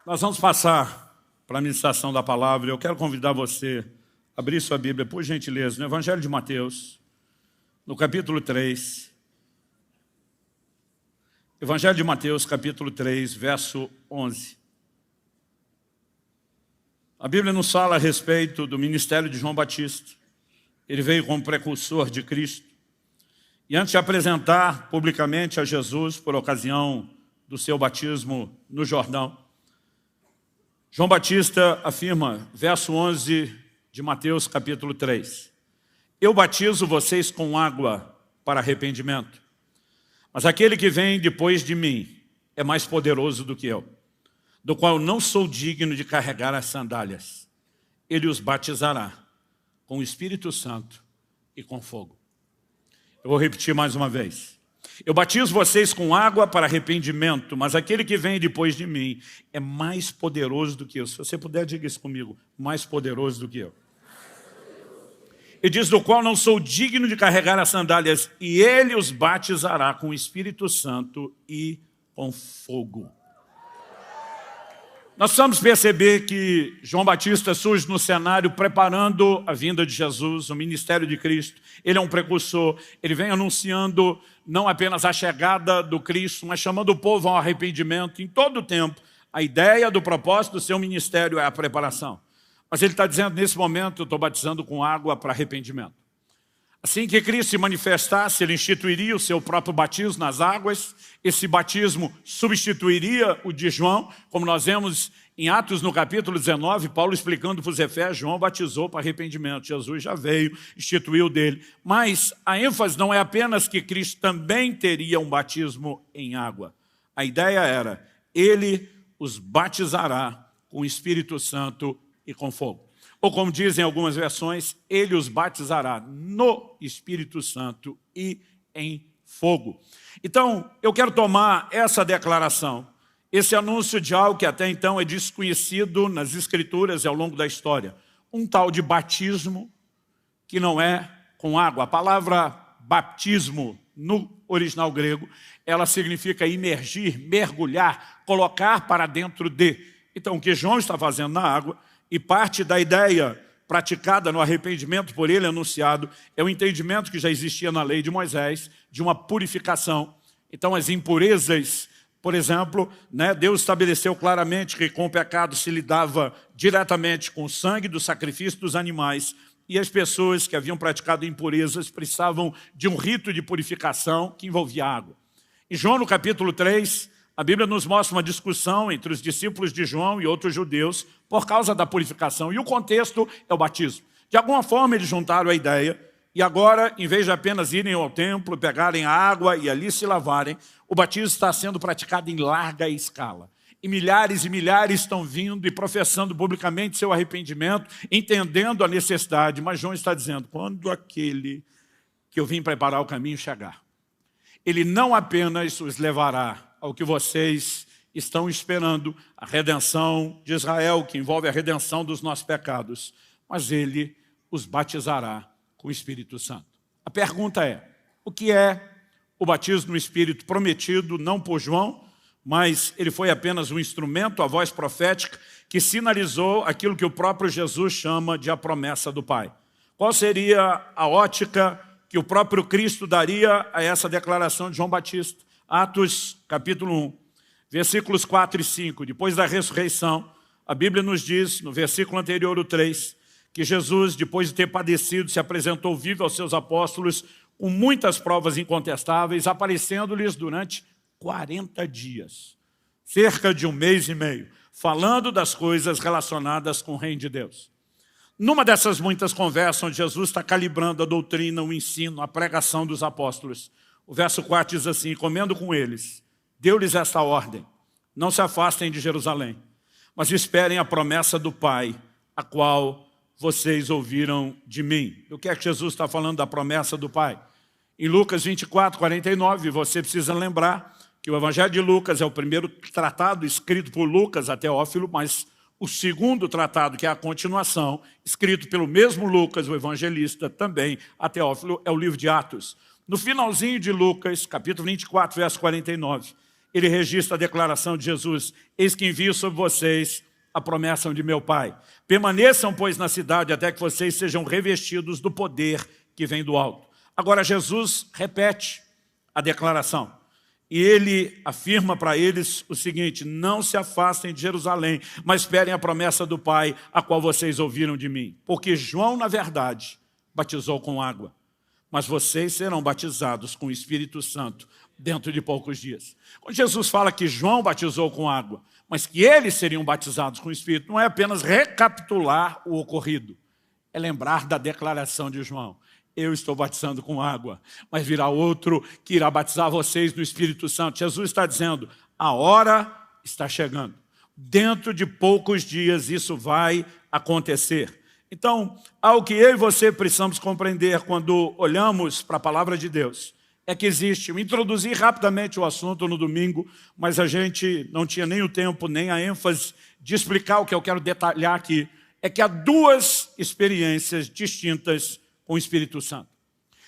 Nós vamos passar para a ministração da palavra. Eu quero convidar você a abrir sua Bíblia, por gentileza, no Evangelho de Mateus, no capítulo 3. Evangelho de Mateus, capítulo 3, verso 11. A Bíblia nos fala a respeito do ministério de João Batista. Ele veio como precursor de Cristo. E antes de apresentar publicamente a Jesus por ocasião do seu batismo no Jordão, João Batista afirma, verso 11 de Mateus capítulo 3, eu batizo vocês com água para arrependimento, mas aquele que vem depois de mim é mais poderoso do que eu, do qual não sou digno de carregar as sandálias. Ele os batizará com o Espírito Santo e com fogo. Eu vou repetir mais uma vez. Eu batizo vocês com água para arrependimento, mas aquele que vem depois de mim é mais poderoso do que eu. Se você puder, diga isso comigo. Mais poderoso do que eu. Ele diz, do qual não sou digno de carregar as sandálias, e ele os batizará com o Espírito Santo e com fogo. Nós precisamos perceber que João Batista surge no cenário preparando a vinda de Jesus, o ministério de Cristo. Ele é um precursor, ele vem anunciando não apenas a chegada do Cristo, mas chamando o povo ao arrependimento. Em todo o tempo, a ideia do propósito do seu ministério é a preparação. Mas ele está dizendo, nesse momento, eu estou batizando com água para arrependimento. Assim que Cristo se manifestasse, ele instituiria o seu próprio batismo nas águas. Esse batismo substituiria o de João, como nós vemos em Atos no capítulo 19, Paulo explicando para os Efésios, João batizou para arrependimento, Jesus já veio, instituiu dele. Mas a ênfase não é apenas que Cristo também teria um batismo em água. A ideia era, ele os batizará com o Espírito Santo e com fogo. Ou como dizem algumas versões, ele os batizará no Espírito Santo e em fogo. Então, eu quero tomar essa declaração, esse anúncio de algo que até então é desconhecido nas Escrituras e ao longo da história. Um tal de batismo que não é com água. A palavra batismo, no original grego, ela significa imergir, mergulhar, colocar para dentro de. Então, o que João está fazendo na água, e parte da ideia praticada no arrependimento por ele anunciado é o entendimento que já existia na lei de Moisés, de uma purificação. Então as impurezas, por exemplo, Deus estabeleceu claramente que com o pecado se lidava diretamente com o sangue do sacrifício dos animais, e as pessoas que haviam praticado impurezas precisavam de um rito de purificação que envolvia água. Em João, no capítulo 3, a Bíblia nos mostra uma discussão entre os discípulos de João e outros judeus por causa da purificação. E o contexto é o batismo. De alguma forma eles juntaram a ideia e agora, em vez de apenas irem ao templo, pegarem a água e ali se lavarem, o batismo está sendo praticado em larga escala. E milhares estão vindo e professando publicamente seu arrependimento, entendendo a necessidade. Mas João está dizendo, quando aquele que eu vim preparar o caminho chegar, ele não apenas os levará ao que vocês estão esperando, a redenção de Israel, que envolve a redenção dos nossos pecados, mas ele os batizará com o Espírito Santo. A pergunta é, o que é o batismo no Espírito prometido, não por João, mas ele foi apenas um instrumento, a voz profética, que sinalizou aquilo que o próprio Jesus chama de a promessa do Pai. Qual seria a ótica que o próprio Cristo daria a essa declaração de João Batista? Atos, capítulo 1, versículos 4 e 5. Depois da ressurreição, a Bíblia nos diz, no versículo anterior, o 3, que Jesus, depois de ter padecido, se apresentou vivo aos seus apóstolos com muitas provas incontestáveis, aparecendo-lhes durante 40 dias, cerca de 1 mês e meio, falando das coisas relacionadas com o reino de Deus. Numa dessas muitas conversas, onde Jesus está calibrando a doutrina, o ensino, a pregação dos apóstolos, o verso 4 diz assim, comendo com eles, deu-lhes esta ordem, não se afastem de Jerusalém, mas esperem a promessa do Pai, a qual vocês ouviram de mim. O que é que Jesus está falando da promessa do Pai? Em Lucas 24, 49, você precisa lembrar que o Evangelho de Lucas é o primeiro tratado escrito por Lucas a Teófilo, mas o segundo tratado, que é a continuação, escrito pelo mesmo Lucas, o evangelista, também a Teófilo, é o livro de Atos. No finalzinho de Lucas, capítulo 24, verso 49, ele registra a declaração de Jesus: eis que envio sobre vocês a promessa de meu Pai. Permaneçam, pois, na cidade até que vocês sejam revestidos do poder que vem do alto. Agora Jesus repete a declaração. E ele afirma para eles o seguinte: não se afastem de Jerusalém, mas esperem a promessa do Pai, a qual vocês ouviram de mim. Porque João, na verdade, batizou com água, mas vocês serão batizados com o Espírito Santo dentro de poucos dias. Quando Jesus fala que João batizou com água, mas que eles seriam batizados com o Espírito, não é apenas recapitular o ocorrido, é lembrar da declaração de João: eu estou batizando com água, mas virá outro que irá batizar vocês no Espírito Santo. Jesus está dizendo: a hora está chegando. Dentro de poucos dias isso vai acontecer. Então, algo que eu e você precisamos compreender quando olhamos para a palavra de Deus é que existe. Eu introduzi rapidamente o assunto no domingo, mas a gente não tinha nem o tempo, nem a ênfase de explicar o que eu quero detalhar aqui. É que há duas experiências distintas com o Espírito Santo.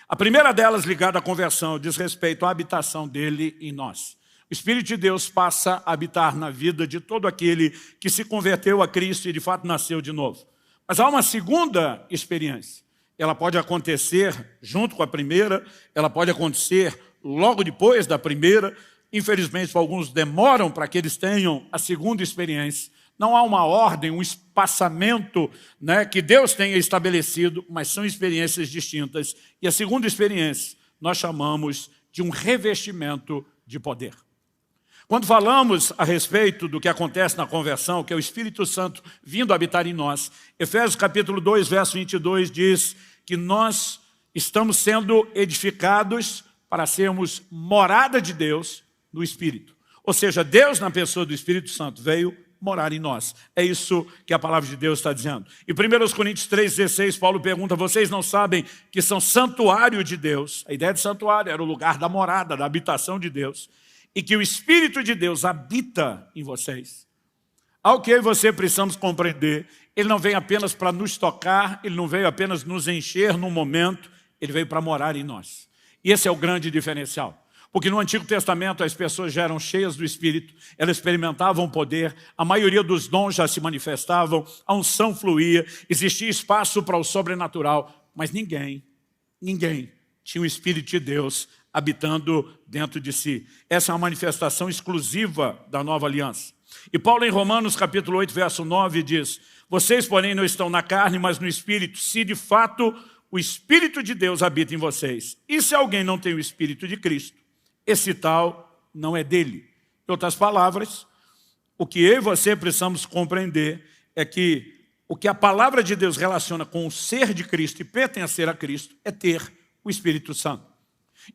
A primeira delas, ligada à conversão, diz respeito à habitação dele em nós. O Espírito de Deus passa a habitar na vida de todo aquele que se converteu a Cristo e de fato nasceu de novo. Mas há uma segunda experiência. Ela pode acontecer junto com a primeira, ela pode acontecer logo depois da primeira. Infelizmente, alguns demoram para que eles tenham a segunda experiência. Não há uma ordem, um espaçamento, né, que Deus tenha estabelecido, mas são experiências distintas. E a segunda experiência nós chamamos de um revestimento de poder. Quando falamos a respeito do que acontece na conversão, que é o Espírito Santo vindo habitar em nós, Efésios capítulo 2, verso 22 diz que nós estamos sendo edificados para sermos morada de Deus no Espírito. Ou seja, Deus na pessoa do Espírito Santo veio morar em nós. É isso que a palavra de Deus está dizendo. Em 1 Coríntios 3,16, Paulo pergunta: vocês não sabem que são santuário de Deus? A ideia de santuário era o lugar da morada, da habitação de Deus. E que o Espírito de Deus habita em vocês. Ao que eu e você precisamos compreender, ele não veio apenas para nos tocar, ele não veio apenas nos encher num momento, ele veio para morar em nós. E esse é o grande diferencial. Porque no Antigo Testamento as pessoas já eram cheias do Espírito, elas experimentavam poder, a maioria dos dons já se manifestavam, a unção fluía, existia espaço para o sobrenatural, mas ninguém tinha o Espírito de Deus habitando dentro de si. Essa é uma manifestação exclusiva da nova aliança. E Paulo em Romanos capítulo 8, verso 9 diz: vocês, porém, não estão na carne, mas no Espírito, se de fato o Espírito de Deus habita em vocês. E se alguém não tem o Espírito de Cristo, esse tal não é dele. Em outras palavras, o que eu e você precisamos compreender é que o que a palavra de Deus relaciona com o ser de Cristo e pertencer a Cristo é ter o Espírito Santo.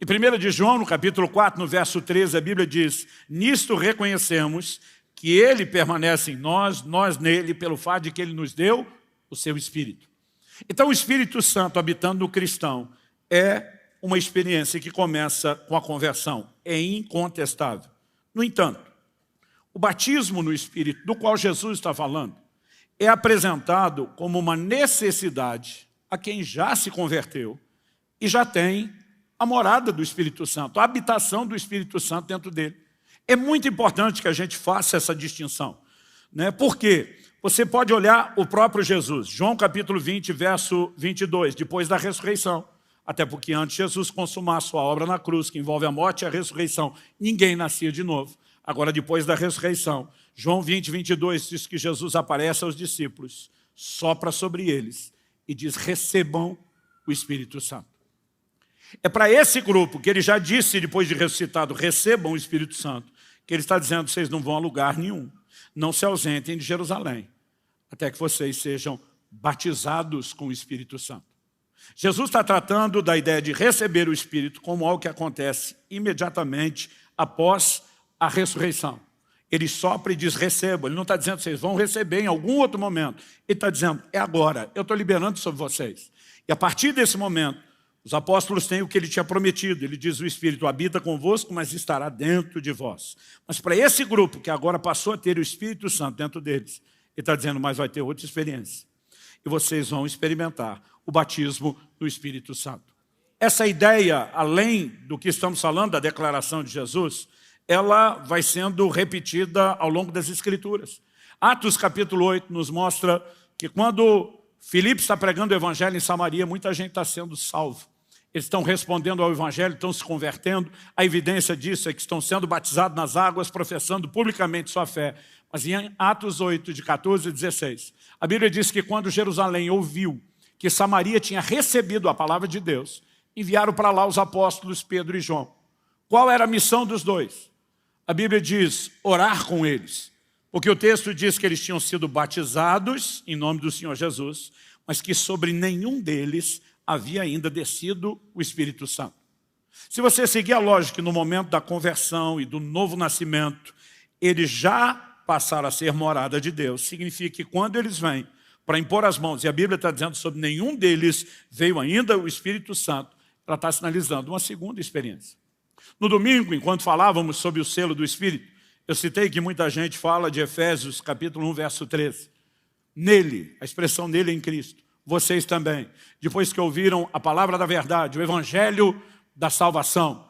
Em 1 de João, no capítulo 4, no verso 13, a Bíblia diz: nisto reconhecemos que ele permanece em nós, nós nele, pelo fato de que ele nos deu o seu Espírito. Então o Espírito Santo habitando no cristão é uma experiência que começa com a conversão, é incontestável. No entanto, o batismo no Espírito, do qual Jesus está falando, é apresentado como uma necessidade a quem já se converteu e já tem a morada do Espírito Santo, a habitação do Espírito Santo dentro dele. É muito importante que a gente faça essa distinção, né? Porque você pode olhar o próprio Jesus, João capítulo 20, verso 22, depois da ressurreição. Até porque antes Jesus consumar sua obra na cruz, que envolve a morte e a ressurreição, ninguém nascia de novo. Agora, depois da ressurreição, João 20, 22 diz que Jesus aparece aos discípulos, sopra sobre eles e diz: recebam o Espírito Santo. É para esse grupo que ele já disse, depois de ressuscitado, recebam o Espírito Santo, que ele está dizendo: vocês não vão a lugar nenhum, não se ausentem de Jerusalém, até que vocês sejam batizados com o Espírito Santo. Jesus está tratando da ideia de receber o Espírito como algo que acontece imediatamente após a ressurreição. Ele sopra e diz: recebam. Ele não está dizendo que vocês vão receber em algum outro momento. Ele está dizendo: é agora, eu estou liberando sobre vocês. E a partir desse momento, os apóstolos têm o que ele tinha prometido. Ele diz: o Espírito habita convosco, mas estará dentro de vós. Mas para esse grupo que agora passou a ter o Espírito Santo dentro deles, ele está dizendo: mas vai ter outra experiência. E vocês vão experimentar o batismo do Espírito Santo. Essa ideia, além do que estamos falando da declaração de Jesus, ela vai sendo repetida ao longo das Escrituras. Atos capítulo 8 nos mostra que quando Filipe está pregando o evangelho em Samaria, muita gente está sendo salvo. Eles estão respondendo ao evangelho, estão se convertendo. A evidência disso é que estão sendo batizados nas águas, professando publicamente sua fé. Mas em Atos 8, de 14 a 16, a Bíblia diz que quando Jerusalém ouviu que Samaria tinha recebido a palavra de Deus, enviaram para lá os apóstolos Pedro e João. Qual era a missão dos dois? A Bíblia diz orar com eles, porque o texto diz que eles tinham sido batizados em nome do Senhor Jesus, mas que sobre nenhum deles havia ainda descido o Espírito Santo. Se você seguir a lógica no momento da conversão e do novo nascimento, eles já passaram a ser morada de Deus. Significa que quando eles vêm para impor as mãos, e a Bíblia está dizendo sobre nenhum deles veio ainda o Espírito Santo, ela está sinalizando uma segunda experiência. No domingo, enquanto falávamos sobre o selo do Espírito, eu citei que muita gente fala de Efésios capítulo 1, verso 13. Nele, a expressão nele em Cristo, vocês também, depois que ouviram a palavra da verdade, o evangelho da salvação,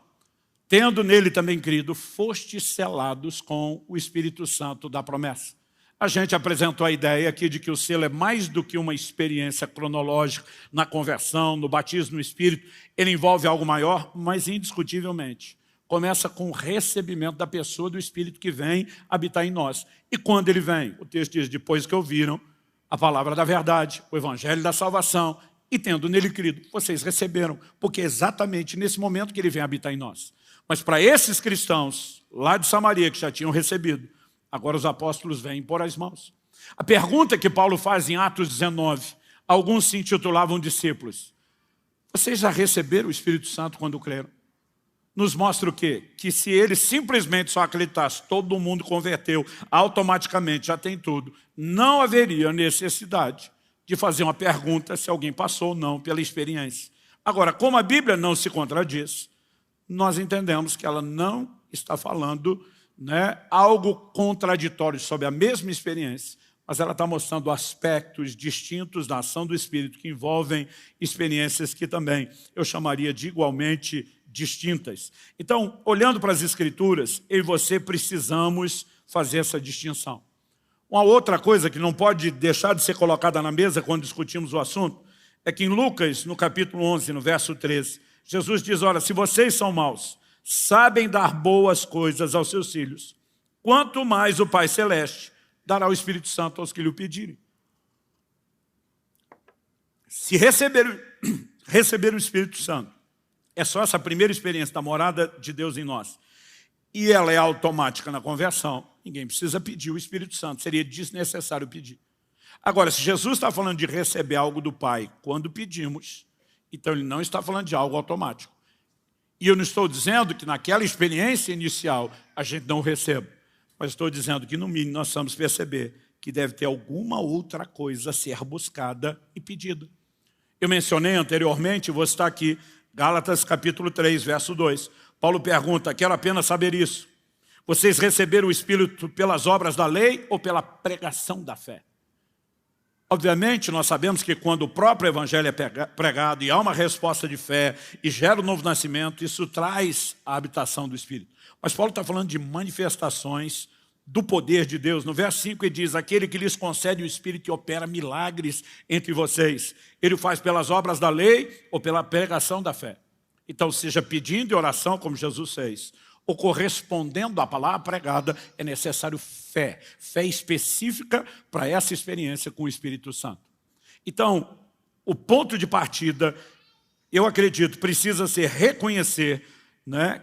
tendo nele também crido, fostes selados com o Espírito Santo da promessa. A gente apresentou a ideia aqui de que o selo é mais do que uma experiência cronológica na conversão, no batismo no Espírito. Ele envolve algo maior, mas indiscutivelmente começa com o recebimento da pessoa do Espírito que vem habitar em nós. E quando ele vem, o texto diz, depois que ouviram a palavra da verdade, o evangelho da salvação, e tendo nele crido, vocês receberam, porque é exatamente nesse momento que ele vem habitar em nós. Mas para esses cristãos lá de Samaria que já tinham recebido, agora os apóstolos vêm pôr as mãos. A pergunta que Paulo faz em Atos 19, alguns se intitulavam discípulos. Vocês já receberam o Espírito Santo quando creram? Nos mostra o quê? Que se eles simplesmente só acreditassem, todo mundo converteu, automaticamente já tem tudo, não haveria necessidade de fazer uma pergunta se alguém passou ou não pela experiência. Agora, como a Bíblia não se contradiz, nós entendemos que ela não está falando algo contraditório sobre a mesma experiência, mas ela está mostrando aspectos distintos da ação do Espírito que envolvem experiências que também eu chamaria de igualmente distintas. Então, olhando para as Escrituras, eu e você precisamos fazer essa distinção. Uma outra coisa que não pode deixar de ser colocada na mesa quando discutimos o assunto é que em Lucas, no capítulo 11, no verso 13, Jesus diz, olha, se vocês são maus, sabem dar boas coisas aos seus filhos, quanto mais o Pai Celeste dará o Espírito Santo aos que lhe o pedirem. Se receber o Espírito Santo, é só essa primeira experiência da morada de Deus em nós, e ela é automática na conversão, ninguém precisa pedir o Espírito Santo, seria desnecessário pedir. Agora, se Jesus está falando de receber algo do Pai quando pedimos, então ele não está falando de algo automático. E eu não estou dizendo que naquela experiência inicial a gente não receba, mas estou dizendo que no mínimo nós vamos perceber que deve ter alguma outra coisa a ser buscada e pedida. Eu mencionei anteriormente, vou citar aqui, Gálatas capítulo 3, verso 2. Paulo pergunta, quero apenas saber isso. Vocês receberam o Espírito pelas obras da lei ou pela pregação da fé? Obviamente, nós sabemos que quando o próprio Evangelho é pregado e há uma resposta de fé e gera um novo nascimento, isso traz a habitação do Espírito. Mas Paulo está falando de manifestações do poder de Deus. No verso 5 ele diz, aquele que lhes concede o Espírito e opera milagres entre vocês, ele o faz pelas obras da lei ou pela pregação da fé. Então, seja pedindo em oração, como Jesus fez, ou correspondendo à palavra pregada, é necessário fé. Fé específica para essa experiência com o Espírito Santo. Então, o ponto de partida, eu acredito, precisa ser reconhecer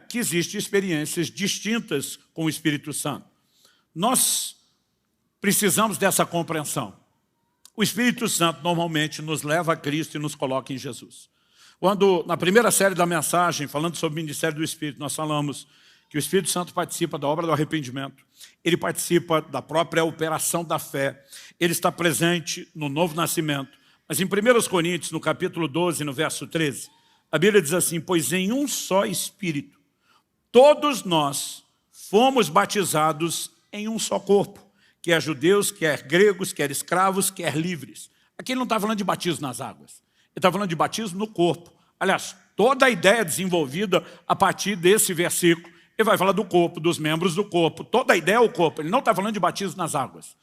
que existem experiências distintas com o Espírito Santo. Nós precisamos dessa compreensão. O Espírito Santo normalmente nos leva a Cristo e nos coloca em Jesus. Quando, na primeira série da mensagem, falando sobre o ministério do Espírito, nós falamos que o Espírito Santo participa da obra do arrependimento, ele participa da própria operação da fé, ele está presente no novo nascimento. Mas em 1 Coríntios, no capítulo 12, no verso 13, a Bíblia diz assim, pois em um só Espírito, todos nós fomos batizados em um só corpo, quer judeus, quer gregos, quer escravos, quer livres. Aqui ele não está falando de batismo nas águas, ele está falando de batismo no corpo. Aliás, toda a ideia desenvolvida a partir desse versículo Ele vai falar do corpo, dos membros do corpo. Toda a ideia é o corpo. Ele não está falando de batismo nas águas.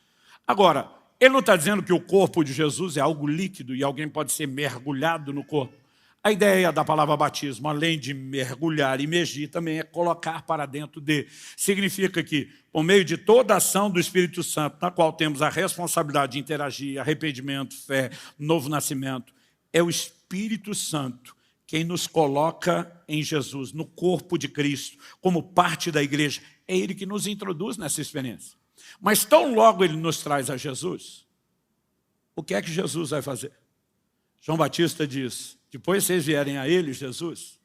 Agora, ele não está dizendo que o corpo de Jesus é algo líquido e alguém pode ser mergulhado no corpo. A ideia da palavra batismo, além de mergulhar, imergir, também é colocar para dentro de. Significa que, por meio de toda a ação do Espírito Santo, na qual temos a responsabilidade de interagir, arrependimento, fé, novo nascimento, é o Espírito Santo quem nos coloca em Jesus, no corpo de Cristo, como parte da igreja. É Ele que nos introduz nessa experiência. Mas tão logo Ele nos traz a Jesus, o que é que Jesus vai fazer? João Batista diz, depois vocês vierem a Ele, Jesus,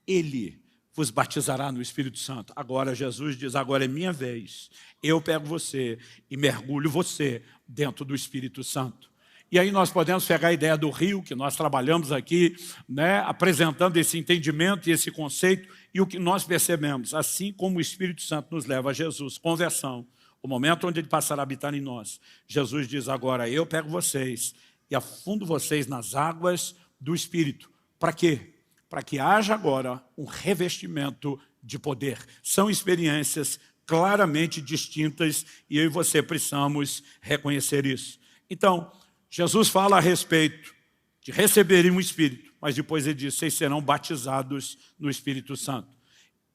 Ele vos batizará no Espírito Santo. Agora Jesus diz, agora é minha vez. Eu pego você e mergulho você dentro do Espírito Santo. E aí nós podemos pegar a ideia do rio, que nós trabalhamos aqui, né, apresentando esse entendimento e esse conceito, e o que nós percebemos, assim como o Espírito Santo nos leva a Jesus, conversão, o momento onde Ele passará a habitar em nós, Jesus diz agora, eu pego vocês e afundo vocês nas águas do Espírito. Para quê? Para que haja agora um revestimento de poder. São experiências claramente distintas e eu e você precisamos reconhecer isso. Então, Jesus fala a respeito de receberem um Espírito, mas depois Ele diz, vocês serão batizados no Espírito Santo.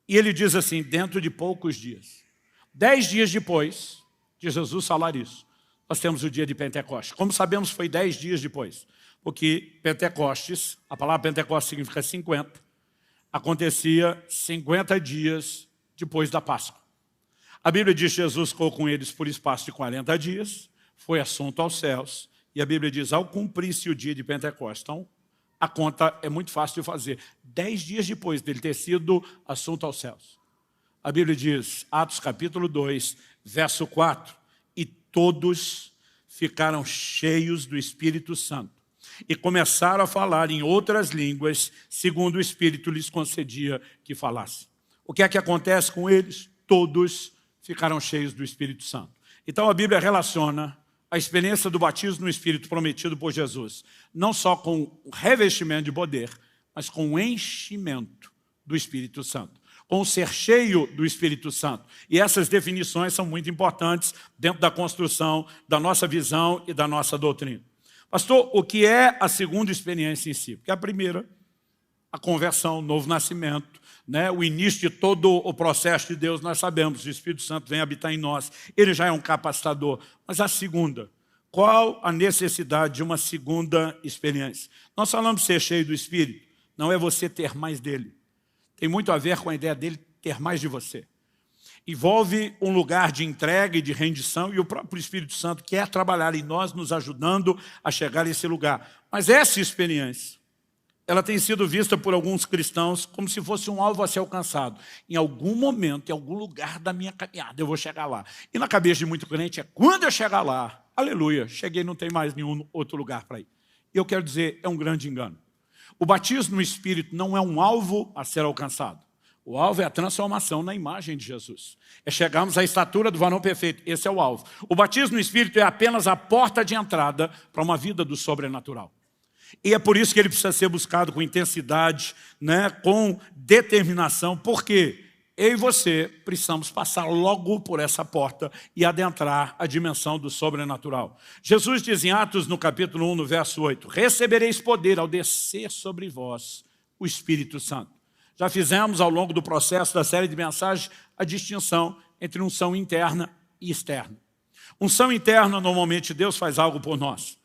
E Ele diz assim, dentro de poucos dias. 10 dias depois de Jesus falar isso, nós temos o dia de Pentecostes. Como sabemos, foi 10 dias depois. Porque Pentecostes, a palavra Pentecostes significa 50, acontecia 50 dias depois da Páscoa. A Bíblia diz que Jesus ficou com eles por espaço de 40 dias, foi assunto aos céus, e a Bíblia diz, ao cumprir-se o dia de Pentecostes, então a conta é muito fácil de fazer. 10 dias depois dele ter sido assunto aos céus. A Bíblia diz, Atos capítulo 2, verso 4, e todos ficaram cheios do Espírito Santo e começaram a falar em outras línguas, segundo o Espírito lhes concedia que falassem. O que é que acontece com eles? Todos ficaram cheios do Espírito Santo. Então a Bíblia relaciona a experiência do batismo no Espírito prometido por Jesus, não só com o revestimento de poder, mas com o enchimento do Espírito Santo, com o ser cheio do Espírito Santo. E essas definições são muito importantes dentro da construção da nossa visão e da nossa doutrina. Pastor, o que é a segunda experiência em si? Porque a primeira, a conversão, o novo nascimento, né? O início de todo o processo de Deus, nós sabemos, o Espírito Santo vem habitar em nós, ele já é um capacitador. Mas a segunda, qual a necessidade de uma segunda experiência? Nós falamos de ser cheio do Espírito, não é você ter mais dele. Tem muito a ver com a ideia dele ter mais de você. Envolve um lugar de entrega e de rendição, e o próprio Espírito Santo quer trabalhar em nós, nos ajudando a chegar a esse lugar. Mas essa experiência, ela tem sido vista por alguns cristãos como se fosse um alvo a ser alcançado. Em algum momento, em algum lugar da minha caminhada, eu vou chegar lá. E na cabeça de muito crente é, quando eu chegar lá, aleluia, cheguei, não tem mais nenhum outro lugar para ir. E eu quero dizer, é um grande engano. O batismo no Espírito não é um alvo a ser alcançado. O alvo é a transformação na imagem de Jesus. É chegarmos à estatura do varão perfeito. Esse é o alvo. O batismo no Espírito é apenas a porta de entrada para uma vida do sobrenatural. E é por isso que ele precisa ser buscado com intensidade, né, com determinação, porque eu e você precisamos passar logo por essa porta e adentrar a dimensão do sobrenatural. Jesus diz em Atos, no capítulo 1, no verso 8, recebereis poder ao descer sobre vós o Espírito Santo. Já fizemos ao longo do processo da série de mensagens a distinção entre unção interna e externa. Unção interna, normalmente Deus faz algo por nós.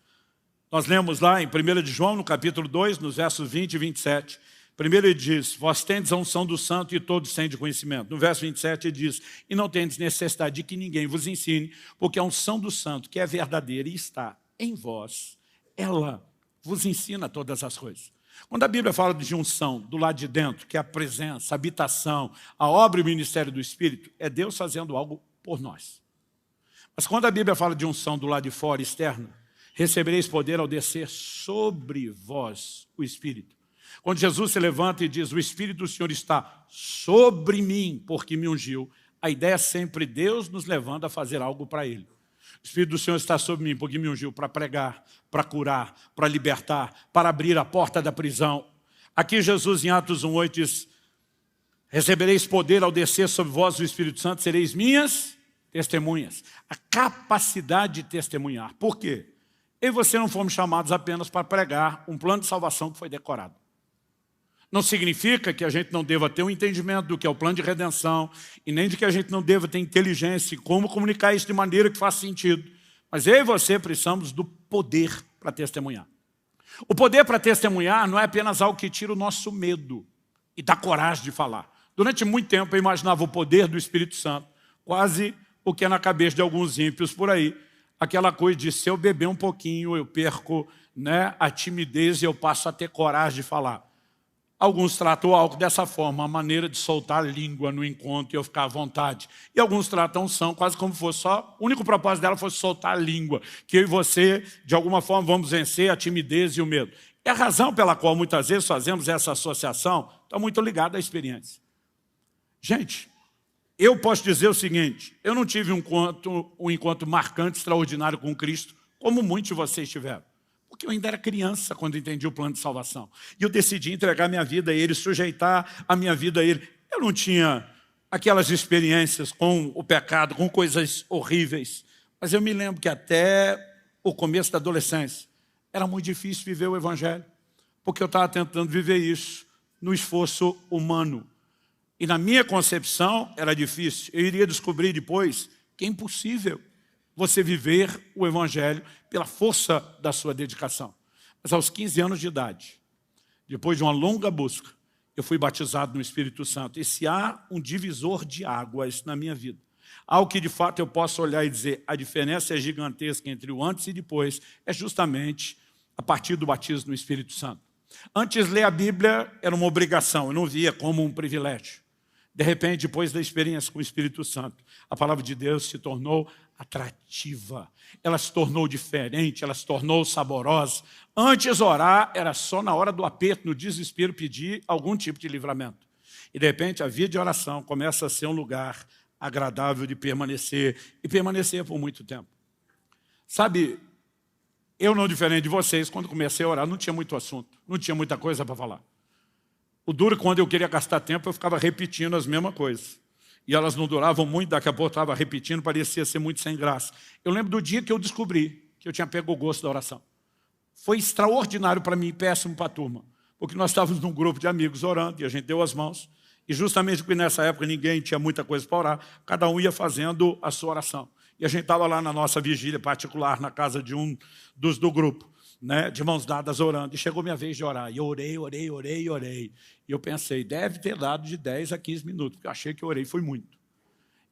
Nós lemos lá em 1 de João, no capítulo 2, nos versos 20 e 27. Primeiro ele diz, vós tendes a unção do santo e todos têm de conhecimento. No verso 27 ele diz, e não tendes necessidade de que ninguém vos ensine, porque a unção do santo, que é verdadeira e está em vós, ela vos ensina todas as coisas. Quando a Bíblia fala de unção do lado de dentro, que é a presença, a habitação, a obra e o ministério do Espírito, é Deus fazendo algo por nós. Mas quando a Bíblia fala de unção do lado de fora, externa, recebereis poder ao descer sobre vós o Espírito. Quando Jesus se levanta e diz, o Espírito do Senhor está sobre mim, porque me ungiu, a ideia é sempre Deus nos levando a fazer algo para Ele. O Espírito do Senhor está sobre mim, porque me ungiu para pregar, para curar, para libertar, para abrir a porta da prisão. Aqui Jesus, em Atos 1,8, diz, Recebereis poder ao descer sobre vós o Espírito Santo, sereis minhas testemunhas. A capacidade de testemunhar. Por quê? Eu e você não fomos chamados apenas para pregar um plano de salvação que foi decorado. Não significa que a gente não deva ter um entendimento do que é o plano de redenção e nem de que a gente não deva ter inteligência e como comunicar isso de maneira que faça sentido. Mas eu e você precisamos do poder para testemunhar. O poder para testemunhar não é apenas algo que tira o nosso medo e dá coragem de falar. Durante muito tempo eu imaginava o poder do Espírito Santo, quase o que é na cabeça de alguns ímpios por aí. Aquela coisa de se eu beber um pouquinho, eu perco, a timidez e eu passo a ter coragem de falar. Alguns tratam o álcool dessa forma, a maneira de soltar a língua no encontro e eu ficar à vontade. E alguns tratam unção quase como fosse só, o único propósito dela fosse soltar a língua, que eu e você, de alguma forma, vamos vencer a timidez e o medo. E a razão pela qual muitas vezes fazemos essa associação está muito ligada à experiência. Gente, eu posso dizer o seguinte, eu não tive um encontro marcante, extraordinário com Cristo, como muitos de vocês tiveram. Porque eu ainda era criança quando entendi o plano de salvação. E eu decidi entregar minha vida a Ele, sujeitar a minha vida a Ele. Eu não tinha aquelas experiências com o pecado, com coisas horríveis. Mas eu me lembro que até o começo da adolescência era muito difícil viver o Evangelho. Porque eu estava tentando viver isso no esforço humano. E na minha concepção era difícil. Eu iria descobrir depois que é impossível você viver o Evangelho pela força da sua dedicação. Mas aos 15 anos de idade, depois de uma longa busca, eu fui batizado no Espírito Santo. E se há um divisor de águas na minha vida, algo que de fato eu posso olhar e dizer, a diferença é gigantesca entre o antes e depois, é justamente a partir do batismo no Espírito Santo. Antes, ler a Bíblia era uma obrigação, eu não via como um privilégio. De repente, depois da experiência com o Espírito Santo, a palavra de Deus se tornou atrativa, ela se tornou diferente, ela se tornou saborosa. Antes, orar era só na hora do aperto, no desespero, pedir algum tipo de livramento. E de repente, a vida de oração começa a ser um lugar agradável de permanecer, e permanecer por muito tempo. Sabe, eu não diferente de vocês, quando comecei a orar, não tinha muito assunto, não tinha muita coisa para falar. O duro, quando eu queria gastar tempo, eu ficava repetindo as mesmas coisas. E elas não duravam muito, daqui a pouco eu estava repetindo, parecia ser muito sem graça. Eu lembro do dia que eu descobri que eu tinha pego o gosto da oração. Foi extraordinário para mim e péssimo para a turma. Porque nós estávamos num grupo de amigos orando, e a gente deu as mãos. E justamente porque nessa época ninguém tinha muita coisa para orar, cada um ia fazendo a sua oração. E a gente estava lá na nossa vigília particular, na casa de um dos do grupo, de mãos dadas orando. E chegou minha vez de orar. E eu orei. E eu pensei, deve ter dado de 10 a 15 minutos, porque eu achei que eu orei, foi muito.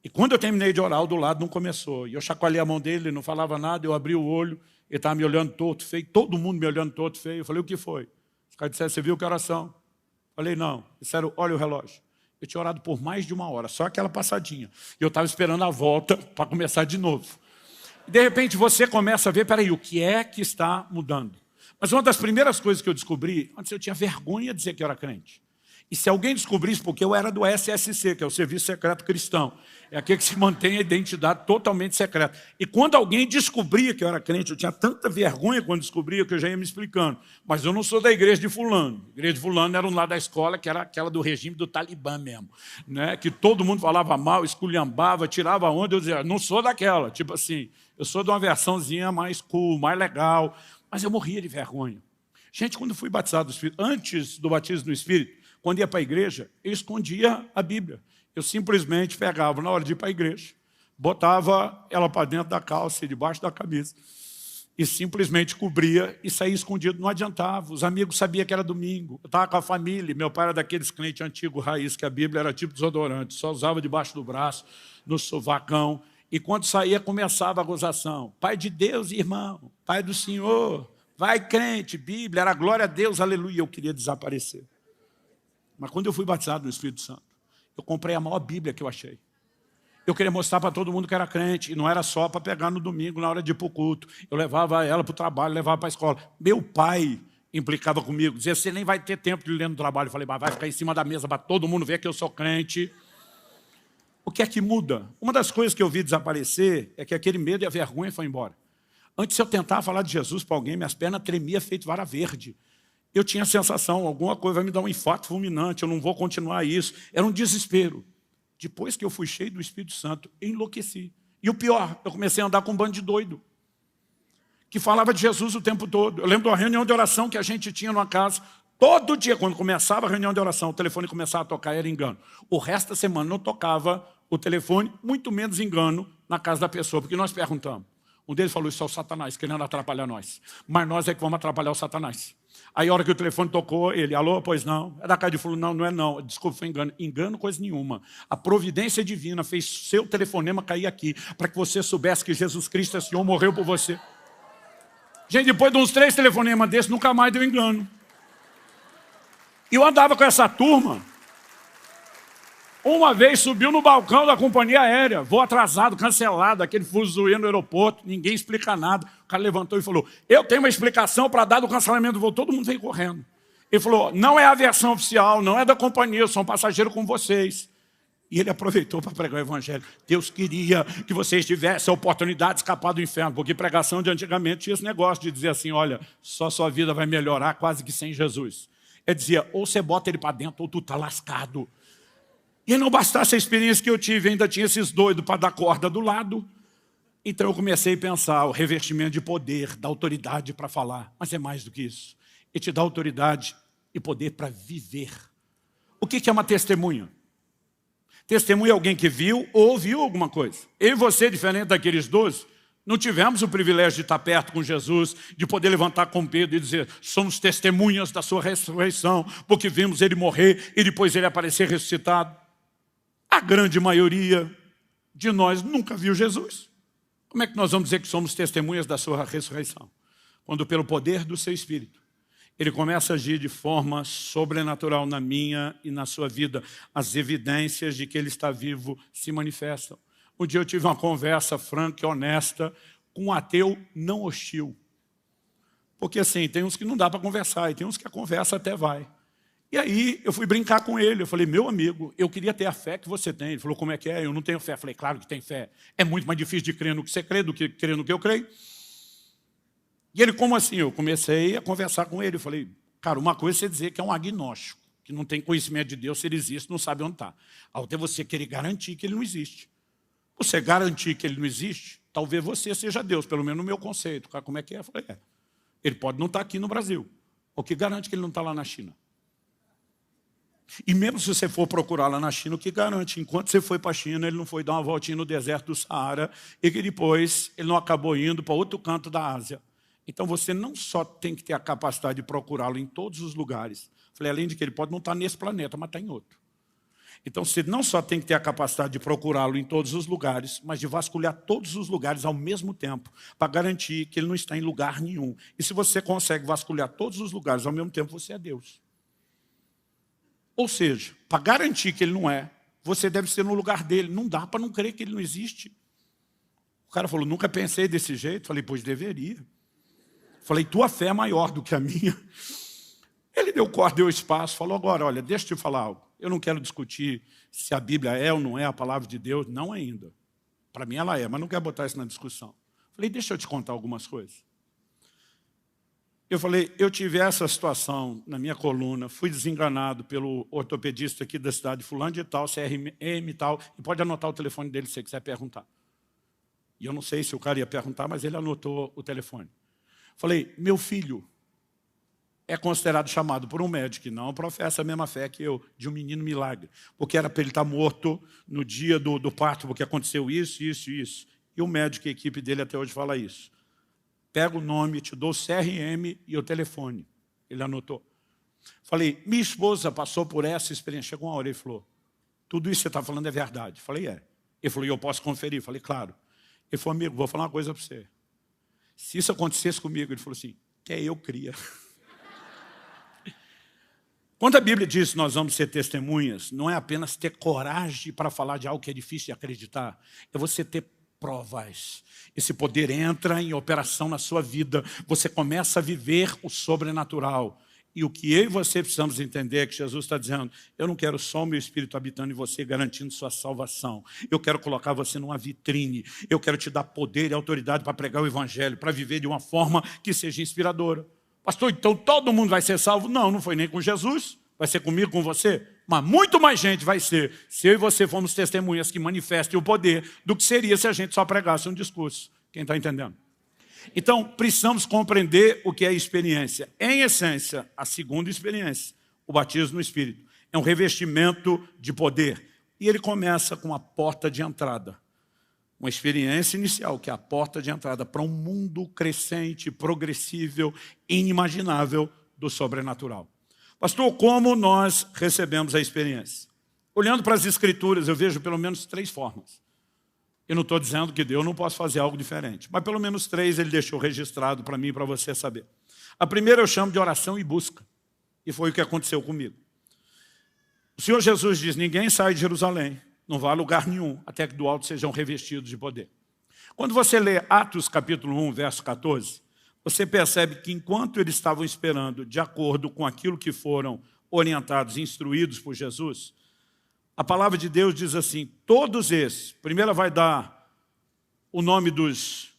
E quando eu terminei de orar, o do lado não começou. E eu chacoalhei a mão dele, ele não falava nada, eu abri o olho, ele estava me olhando torto, feio, todo mundo me olhando torto, feio. Eu falei, o que foi? Os caras disseram, você viu que oração? Eu falei, não. Disseram, olha o relógio. Eu tinha orado por mais de 1 hora, só aquela passadinha. E eu estava esperando a volta para começar de novo. E de repente você começa a ver, peraí, o que é que está mudando? Mas uma das primeiras coisas que eu descobri, antes eu tinha vergonha de dizer que eu era crente. E se alguém descobrisse, porque eu era do SSC, que é o Serviço Secreto Cristão, é aquele que se mantém a identidade totalmente secreta. E quando alguém descobria que eu era crente, eu tinha tanta vergonha quando descobria que eu já ia me explicando. Mas eu não sou da igreja de fulano. A igreja de fulano era um lá da escola, que era aquela do regime do Talibã mesmo. Que todo mundo falava mal, esculhambava, tirava onda. Eu dizia, não sou daquela. Tipo assim, eu sou de uma versãozinha mais cool, mais legal. Mas eu morria de vergonha. Gente, quando eu fui batizado no Espírito, antes do batismo no Espírito, quando ia para a igreja, eu escondia a Bíblia. Eu simplesmente pegava, na hora de ir para a igreja, botava ela para dentro da calça e debaixo da camisa, e simplesmente cobria e saía escondido. Não adiantava, os amigos sabiam que era domingo. Eu estava com a família, meu pai era daqueles crentes antigos, raiz, que a Bíblia era tipo desodorante, só usava debaixo do braço, no sovacão. E quando saía, começava a gozação. Pai de Deus, irmão, Pai do Senhor, vai crente, Bíblia, era glória a Deus, aleluia. Eu queria desaparecer. Mas quando eu fui batizado no Espírito Santo, eu comprei a maior Bíblia que eu achei. Eu queria mostrar para todo mundo que era crente, e não era só para pegar no domingo, na hora de ir para o culto. Eu levava ela para o trabalho, levava para a escola. Meu pai implicava comigo, dizia, você nem vai ter tempo de ler no trabalho. Eu falei, mas vai ficar em cima da mesa para todo mundo ver que eu sou crente. O que é que muda? Uma das coisas que eu vi desaparecer é que aquele medo e a vergonha foi embora. Antes, se eu tentava falar de Jesus para alguém, minhas pernas tremiam feito vara verde. eu tinha a sensação, alguma coisa vai me dar um infarto fulminante, eu não vou continuar isso. Era um desespero. Depois que eu fui cheio do Espírito Santo, eu enlouqueci. E o pior, eu comecei a andar com um bando de doido, que falava de Jesus o tempo todo. Eu lembro de uma reunião de oração que a gente tinha numa casa. Todo dia, quando começava a reunião de oração, o telefone começava a tocar, era engano. O resto da semana não tocava o telefone, muito menos engano na casa da pessoa, porque nós perguntamos. Um deles falou, isso é o Satanás, querendo atrapalhar nós. Mas nós é que vamos atrapalhar o Satanás. Aí a hora que o telefone tocou, ele, alô, pois não. É da casa de fulano, não, não é não. Desculpa, foi engano. Engano, coisa nenhuma. A providência divina fez seu telefonema cair aqui, para que você soubesse que Jesus Cristo é Senhor, morreu por você. Gente, depois de uns 3 telefonemas desses, nunca mais deu engano. E eu andava com essa turma. Uma vez subiu no balcão da companhia aérea, voo atrasado, cancelado, aquele fuzuê no aeroporto, ninguém explica nada. O cara levantou e falou, eu tenho uma explicação para dar do cancelamento do voo. Todo mundo veio correndo. Ele falou, não é a versão oficial, não é da companhia, eu sou um passageiro como vocês. E ele aproveitou para pregar o evangelho. Deus queria que vocês tivessem a oportunidade de escapar do inferno, porque pregação de antigamente tinha esse negócio de dizer assim, olha, só sua vida vai melhorar quase que sem Jesus. Ele dizia, ou você bota ele para dentro ou tu está lascado. E não bastasse a experiência que eu tive, ainda tinha esses doidos para dar corda do lado. Então eu comecei a pensar o revestimento de poder, da autoridade para falar. Mas é mais do que isso. Ele te dá autoridade e poder para viver. O que é uma testemunha? Testemunha é alguém que viu ou ouviu alguma coisa. Eu e você, diferente daqueles 12, não tivemos o privilégio de estar perto com Jesus, de poder levantar com Pedro e dizer, somos testemunhas da sua ressurreição, porque vimos ele morrer e depois ele aparecer ressuscitado. A grande maioria de nós nunca viu Jesus. Como é que nós vamos dizer que somos testemunhas da sua ressurreição? Quando pelo poder do seu Espírito, ele começa a agir de forma sobrenatural na minha e na sua vida. As evidências de que ele está vivo se manifestam. Um dia eu tive uma conversa franca e honesta com um ateu não hostil. Porque assim, tem uns que não dá para conversar, e tem uns que a conversa até vai. E aí eu fui brincar com ele, eu falei, meu amigo, eu queria ter a fé que você tem. Ele falou, como é que é? Eu não tenho fé. Eu falei, claro que tem fé. É muito mais difícil de crer no que você crê do que crer no que eu creio. E ele, como assim? Eu comecei a conversar com ele. Eu falei, cara, uma coisa é você dizer que é um agnóstico, que não tem conhecimento de Deus, se ele existe, não sabe onde está. A outra é você querer garantir que ele não existe. Você garantir que ele não existe, talvez você seja Deus, pelo menos no meu conceito. Cara, como é que é? Eu falei, ele pode não estar aqui no Brasil. O que garante que ele não está lá na China? E mesmo se você for procurar lá na China, o que garante? Enquanto você foi para a China, ele não foi dar uma voltinha no deserto do Saara e que depois ele não acabou indo para outro canto da Ásia. Então você não só tem que ter a capacidade de procurá-lo em todos os lugares. Falei, além de que ele pode não estar nesse planeta, mas está em outro. Então você não só tem que ter a capacidade de procurá-lo em todos os lugares, mas de vasculhar todos os lugares ao mesmo tempo, para garantir que ele não está em lugar nenhum. E se você consegue vasculhar todos os lugares ao mesmo tempo, você é Deus. Ou seja, para garantir que ele não é, você deve ser no lugar dele. Não dá para não crer que ele não existe. O cara falou, nunca pensei desse jeito. Falei, pois deveria. Falei, tua fé é maior do que a minha. Ele deu corda, deu espaço, falou, agora, olha, deixa eu te falar algo. Eu não quero discutir se a Bíblia é ou não é a palavra de Deus, não ainda. Para mim ela é, mas não quero botar isso na discussão. Falei, deixa eu te contar algumas coisas. Eu falei, eu tive essa situação na minha coluna, fui desenganado pelo ortopedista aqui da cidade, fulano de tal, CRM e tal, e pode anotar o telefone dele se você quiser perguntar. E eu não sei se o cara ia perguntar, mas ele anotou o telefone. Falei, meu filho é considerado chamado por um médico que não professa a mesma fé que eu, de um menino milagre, porque era para ele estar morto no dia do parto, porque aconteceu isso, isso e isso. E o médico e a equipe dele até hoje fala isso. Pega o nome, te dou o CRM e o telefone. Ele anotou. Falei, minha esposa passou por essa experiência. Chegou uma hora, ele falou, tudo isso que você está falando é verdade. Falei, é. Ele falou, e eu posso conferir? Falei, claro. Ele falou, amigo, vou falar uma coisa para você. Se isso acontecesse comigo, ele falou assim, que eu cria. Quando a Bíblia diz que nós vamos ser testemunhas, não é apenas ter coragem para falar de algo que é difícil de acreditar, é você ter provas. Esse poder entra em operação na sua vida, você começa a viver o sobrenatural. E o que eu e você precisamos entender é que Jesus está dizendo, eu não quero só o meu Espírito habitando em você, garantindo sua salvação. Eu quero colocar você numa vitrine. Eu quero te dar poder e autoridade para pregar o Evangelho, para viver de uma forma que seja inspiradora. Pastor, então todo mundo vai ser salvo? Não, não foi nem com Jesus, vai ser comigo, com você. Mas muito mais gente vai ser, se eu e você formos testemunhas que manifestem o poder, do que seria se a gente só pregasse um discurso. Quem está entendendo? Então, precisamos compreender o que é experiência. Em essência, a segunda experiência, o batismo no Espírito, é um revestimento de poder. E ele começa com a porta de entrada. Uma experiência inicial, que é a porta de entrada para um mundo crescente, progressível, inimaginável do sobrenatural. Pastor, como nós recebemos a experiência? Olhando para as Escrituras, eu vejo pelo menos 3 formas. Eu não estou dizendo que Deus não possa fazer algo diferente, mas pelo menos 3 ele deixou registrado para mim e para você saber. A primeira eu chamo de oração e busca, e foi o que aconteceu comigo. O Senhor Jesus diz, ninguém sai de Jerusalém, não vá a lugar nenhum, até que do alto sejam revestidos de poder. Quando você lê Atos capítulo 1, verso 14, você percebe que enquanto eles estavam esperando, de acordo com aquilo que foram orientados, instruídos por Jesus, a palavra de Deus diz assim, todos esses, primeiro vai dar o nome dos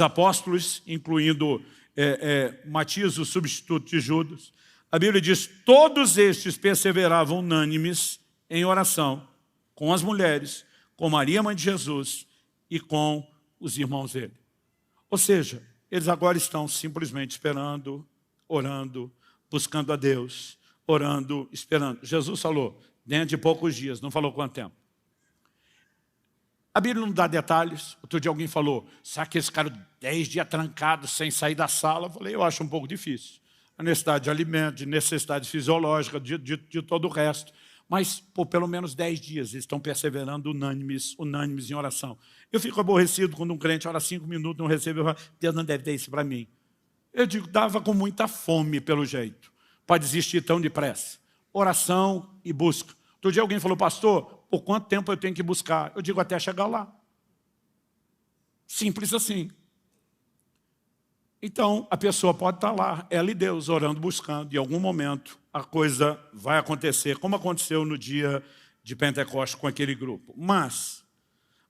apóstolos, incluindo Matias, o substituto de Judas. A Bíblia diz, todos estes perseveravam unânimes em oração, com as mulheres, com Maria, mãe de Jesus, e com os irmãos dele. Ou seja, eles agora estão simplesmente esperando, orando, buscando a Deus, orando, esperando. Jesus falou, dentro de poucos dias, não falou quanto tempo. A Bíblia não dá detalhes. Outro dia alguém falou, será que eles ficaram 10 dias trancados sem sair da sala? Eu falei, eu acho um pouco difícil. A necessidade de alimento, de necessidade fisiológica, de todo o resto. Mas, por pelo menos 10 dias, eles estão perseverando unânimes em oração. Eu fico aborrecido quando um crente ora 5 minutos, não recebe, Deus não deve ter isso para mim. Eu digo, dava com muita fome, pelo jeito, para desistir tão depressa. Oração e busca. Outro dia alguém falou, pastor, por quanto tempo eu tenho que buscar? Eu digo, até chegar lá. Simples assim. Então, a pessoa pode estar lá, ela e Deus, orando, buscando, e em algum momento a coisa vai acontecer, como aconteceu no dia de Pentecostes com aquele grupo. Mas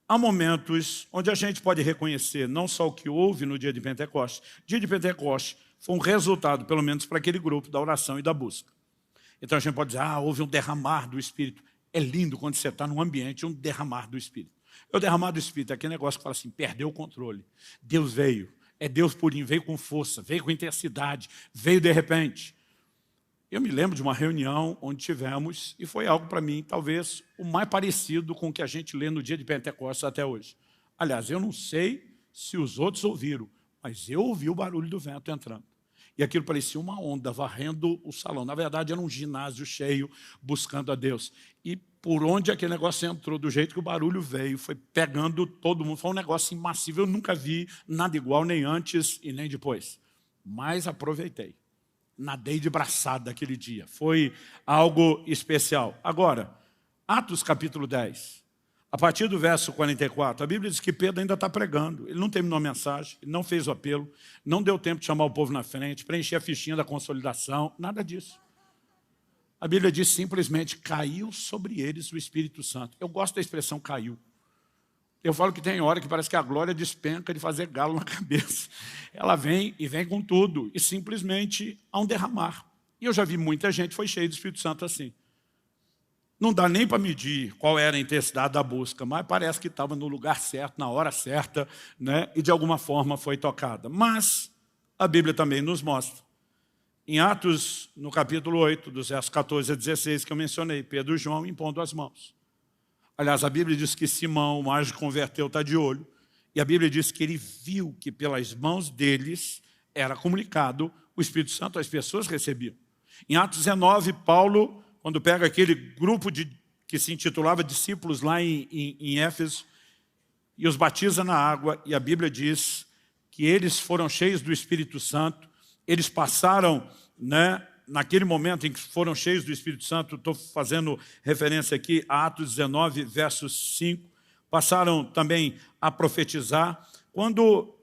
há momentos onde a gente pode reconhecer não só o que houve no dia de Pentecostes. O dia de Pentecostes foi um resultado, pelo menos para aquele grupo, da oração e da busca. Então a gente pode dizer, houve um derramar do Espírito. É lindo quando você está num ambiente, um derramar do Espírito. O derramar do Espírito é aquele negócio que fala assim, perdeu o controle. Deus veio. É Deus purinho, veio com força, veio com intensidade, veio de repente. Eu me lembro de uma reunião onde tivemos, e foi algo para mim, talvez, o mais parecido com o que a gente lê no dia de Pentecostes até hoje. Aliás, eu não sei se os outros ouviram, mas eu ouvi o barulho do vento entrando. E aquilo parecia uma onda varrendo o salão. Na verdade, era um ginásio cheio, buscando a Deus. E por onde aquele negócio entrou, do jeito que o barulho veio, foi pegando todo mundo. Foi um negócio massivo. Eu nunca vi nada igual, nem antes e nem depois. Mas aproveitei. Nadei de braçada aquele dia. Foi algo especial. Agora, Atos capítulo 10. A partir do verso 44, a Bíblia diz que Pedro ainda está pregando. Ele não terminou a mensagem, ele não fez o apelo, não deu tempo de chamar o povo na frente, preencher a fichinha da consolidação, nada disso. A Bíblia diz simplesmente, caiu sobre eles o Espírito Santo. Eu gosto da expressão caiu. Eu falo que tem hora que parece que a glória despenca de fazer galo na cabeça. Ela vem e vem com tudo, e simplesmente há um derramar. E eu já vi muita gente foi cheia do Espírito Santo assim. Não dá nem para medir qual era a intensidade da busca, mas parece que estava no lugar certo, na hora certa, né? E de alguma forma foi tocada. Mas a Bíblia também nos mostra. Em Atos, no capítulo 8, dos versos 14 a 16, que eu mencionei, Pedro e João impondo as mãos. Aliás, a Bíblia diz que Simão, o mais converteu, está de olho. E a Bíblia diz que ele viu que pelas mãos deles era comunicado o Espírito Santo, as pessoas recebiam. Em Atos 19, Paulo, quando pega aquele grupo que se intitulava discípulos lá em Éfeso, e os batiza na água, e a Bíblia diz que eles foram cheios do Espírito Santo, eles passaram, né, naquele momento em que foram cheios do Espírito Santo, estou fazendo referência aqui a Atos 19, verso 5, passaram também a profetizar. Quando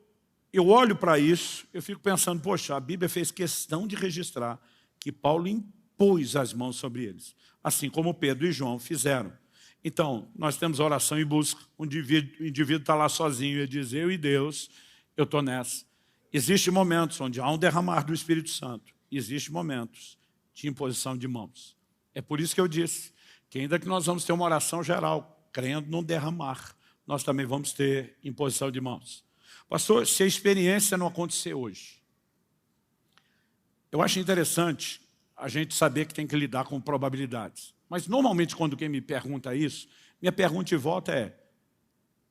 eu olho para isso, eu fico pensando, poxa, a Bíblia fez questão de registrar que Paulo impôs as mãos sobre eles, assim como Pedro e João fizeram. Então, nós temos oração e busca. Um indivíduo está lá sozinho e diz, eu e Deus, eu estou nessa. Existem momentos onde há um derramar do Espírito Santo. Existem momentos de imposição de mãos. É por isso que eu disse que ainda que nós vamos ter uma oração geral, crendo num derramar, nós também vamos ter imposição de mãos. Pastor, se a experiência não acontecer hoje, eu acho interessante a gente saber que tem que lidar com probabilidades. Mas normalmente quando quem me pergunta isso, minha pergunta de volta é: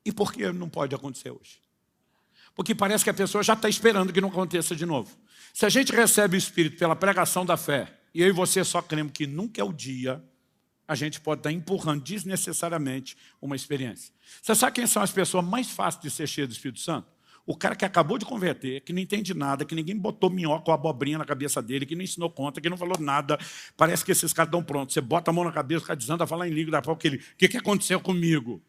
e por que não pode acontecer hoje? Porque parece que a pessoa já está esperando que não aconteça de novo. Se a gente recebe o Espírito pela pregação da fé, e eu e você só cremos que nunca é o dia, a gente pode estar empurrando desnecessariamente uma experiência. Você sabe quem são as pessoas mais fáceis de ser cheias do Espírito Santo? O cara que acabou de converter, que não entende nada, que ninguém botou minhoca ou abobrinha na cabeça dele, que não ensinou conta, que não falou nada. Parece que esses caras estão prontos. Você bota a mão na cabeça, o cara desanda a falar em língua, da pouco o que aconteceu comigo?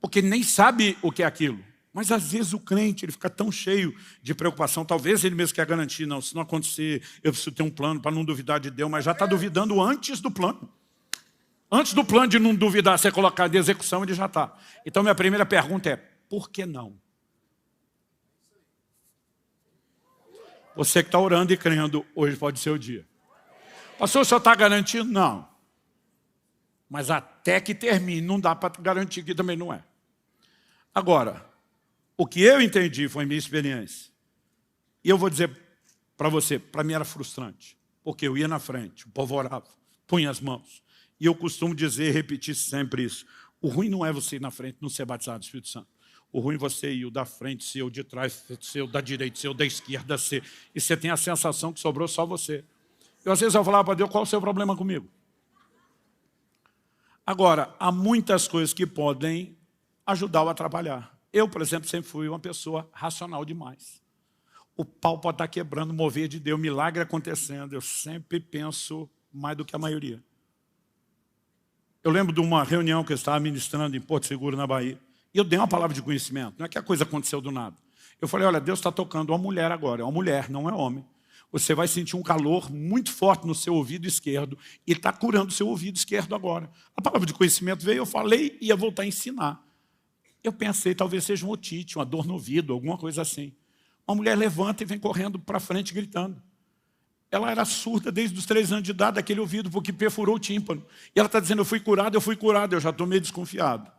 Porque nem sabe o que é aquilo. Mas às vezes o crente ele fica tão cheio de preocupação, talvez ele mesmo quer garantir, não, se não acontecer, eu preciso ter um plano para não duvidar de Deus, mas já está duvidando antes do plano. Antes do plano de não duvidar ser colocado em execução, ele já está. Então minha primeira pergunta é: por que não? Você que está orando e crendo, hoje pode ser o dia. Pastor, o senhor está garantindo? Não. Mas até que termine, não dá para garantir que também não é. Agora, o que eu entendi foi minha experiência. E eu vou dizer para você, para mim era frustrante. Porque eu ia na frente, o povo orava, punha as mãos. E eu costumo dizer, repetir sempre isso: o ruim não é você ir na frente, não ser batizado do Espírito Santo. O ruim é você ir o da frente, ser o de trás, ser o da direita, ser o da esquerda, ser. E você tem a sensação que sobrou só você. Eu às vezes eu falava para Deus: qual é o seu problema comigo? Agora, há muitas coisas que podem ajudar ou atrapalhar. Eu, por exemplo, sempre fui uma pessoa racional demais. O pau pode estar quebrando, mover de Deus, milagre acontecendo. Eu sempre penso mais do que a maioria. Eu lembro de uma reunião que eu estava ministrando em Porto Seguro, na Bahia. E eu dei uma palavra de conhecimento. Não é que a coisa aconteceu do nada. Eu falei: olha, Deus está tocando uma mulher agora. É uma mulher, não é homem. Você vai sentir um calor muito forte no seu ouvido esquerdo e está curando o seu ouvido esquerdo agora. A palavra de conhecimento veio, eu falei e ia voltar a ensinar. Eu pensei, talvez seja um otite, uma dor no ouvido, alguma coisa assim. Uma mulher levanta e vem correndo para frente gritando. Ela era surda desde os 3 anos de idade, daquele ouvido, porque perfurou o tímpano. E ela está dizendo: eu fui curado, eu já estou meio desconfiado.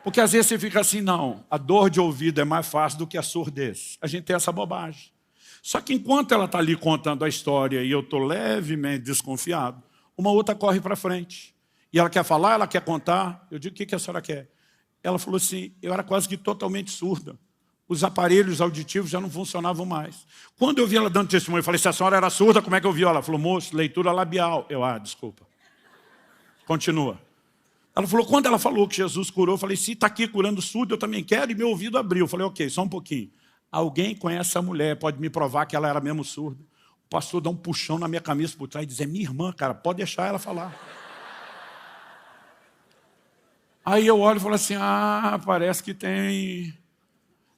Porque às vezes você fica assim: não, a dor de ouvido é mais fácil do que a surdez. A gente tem essa bobagem. Só que enquanto ela está ali contando a história e eu estou levemente desconfiado, uma outra corre para frente. E ela quer falar, ela quer contar. Eu digo: o que a senhora quer? Ela falou assim: eu era quase que totalmente surda. Os aparelhos auditivos já não funcionavam mais. Quando eu vi ela dando testemunho, eu falei: se a senhora era surda, como é que eu vi? Ela falou: moço, leitura labial. Eu: desculpa. Continua. Ela falou: quando ela falou que Jesus curou, eu falei: se está aqui curando surdo, eu também quero, e meu ouvido abriu. Eu falei: ok, só um pouquinho. Alguém conhece essa mulher, pode me provar que ela era mesmo surda? O pastor dá um puxão na minha camisa por trás e diz: é minha irmã, cara, pode deixar ela falar. Aí eu olho e falo assim: parece que tem.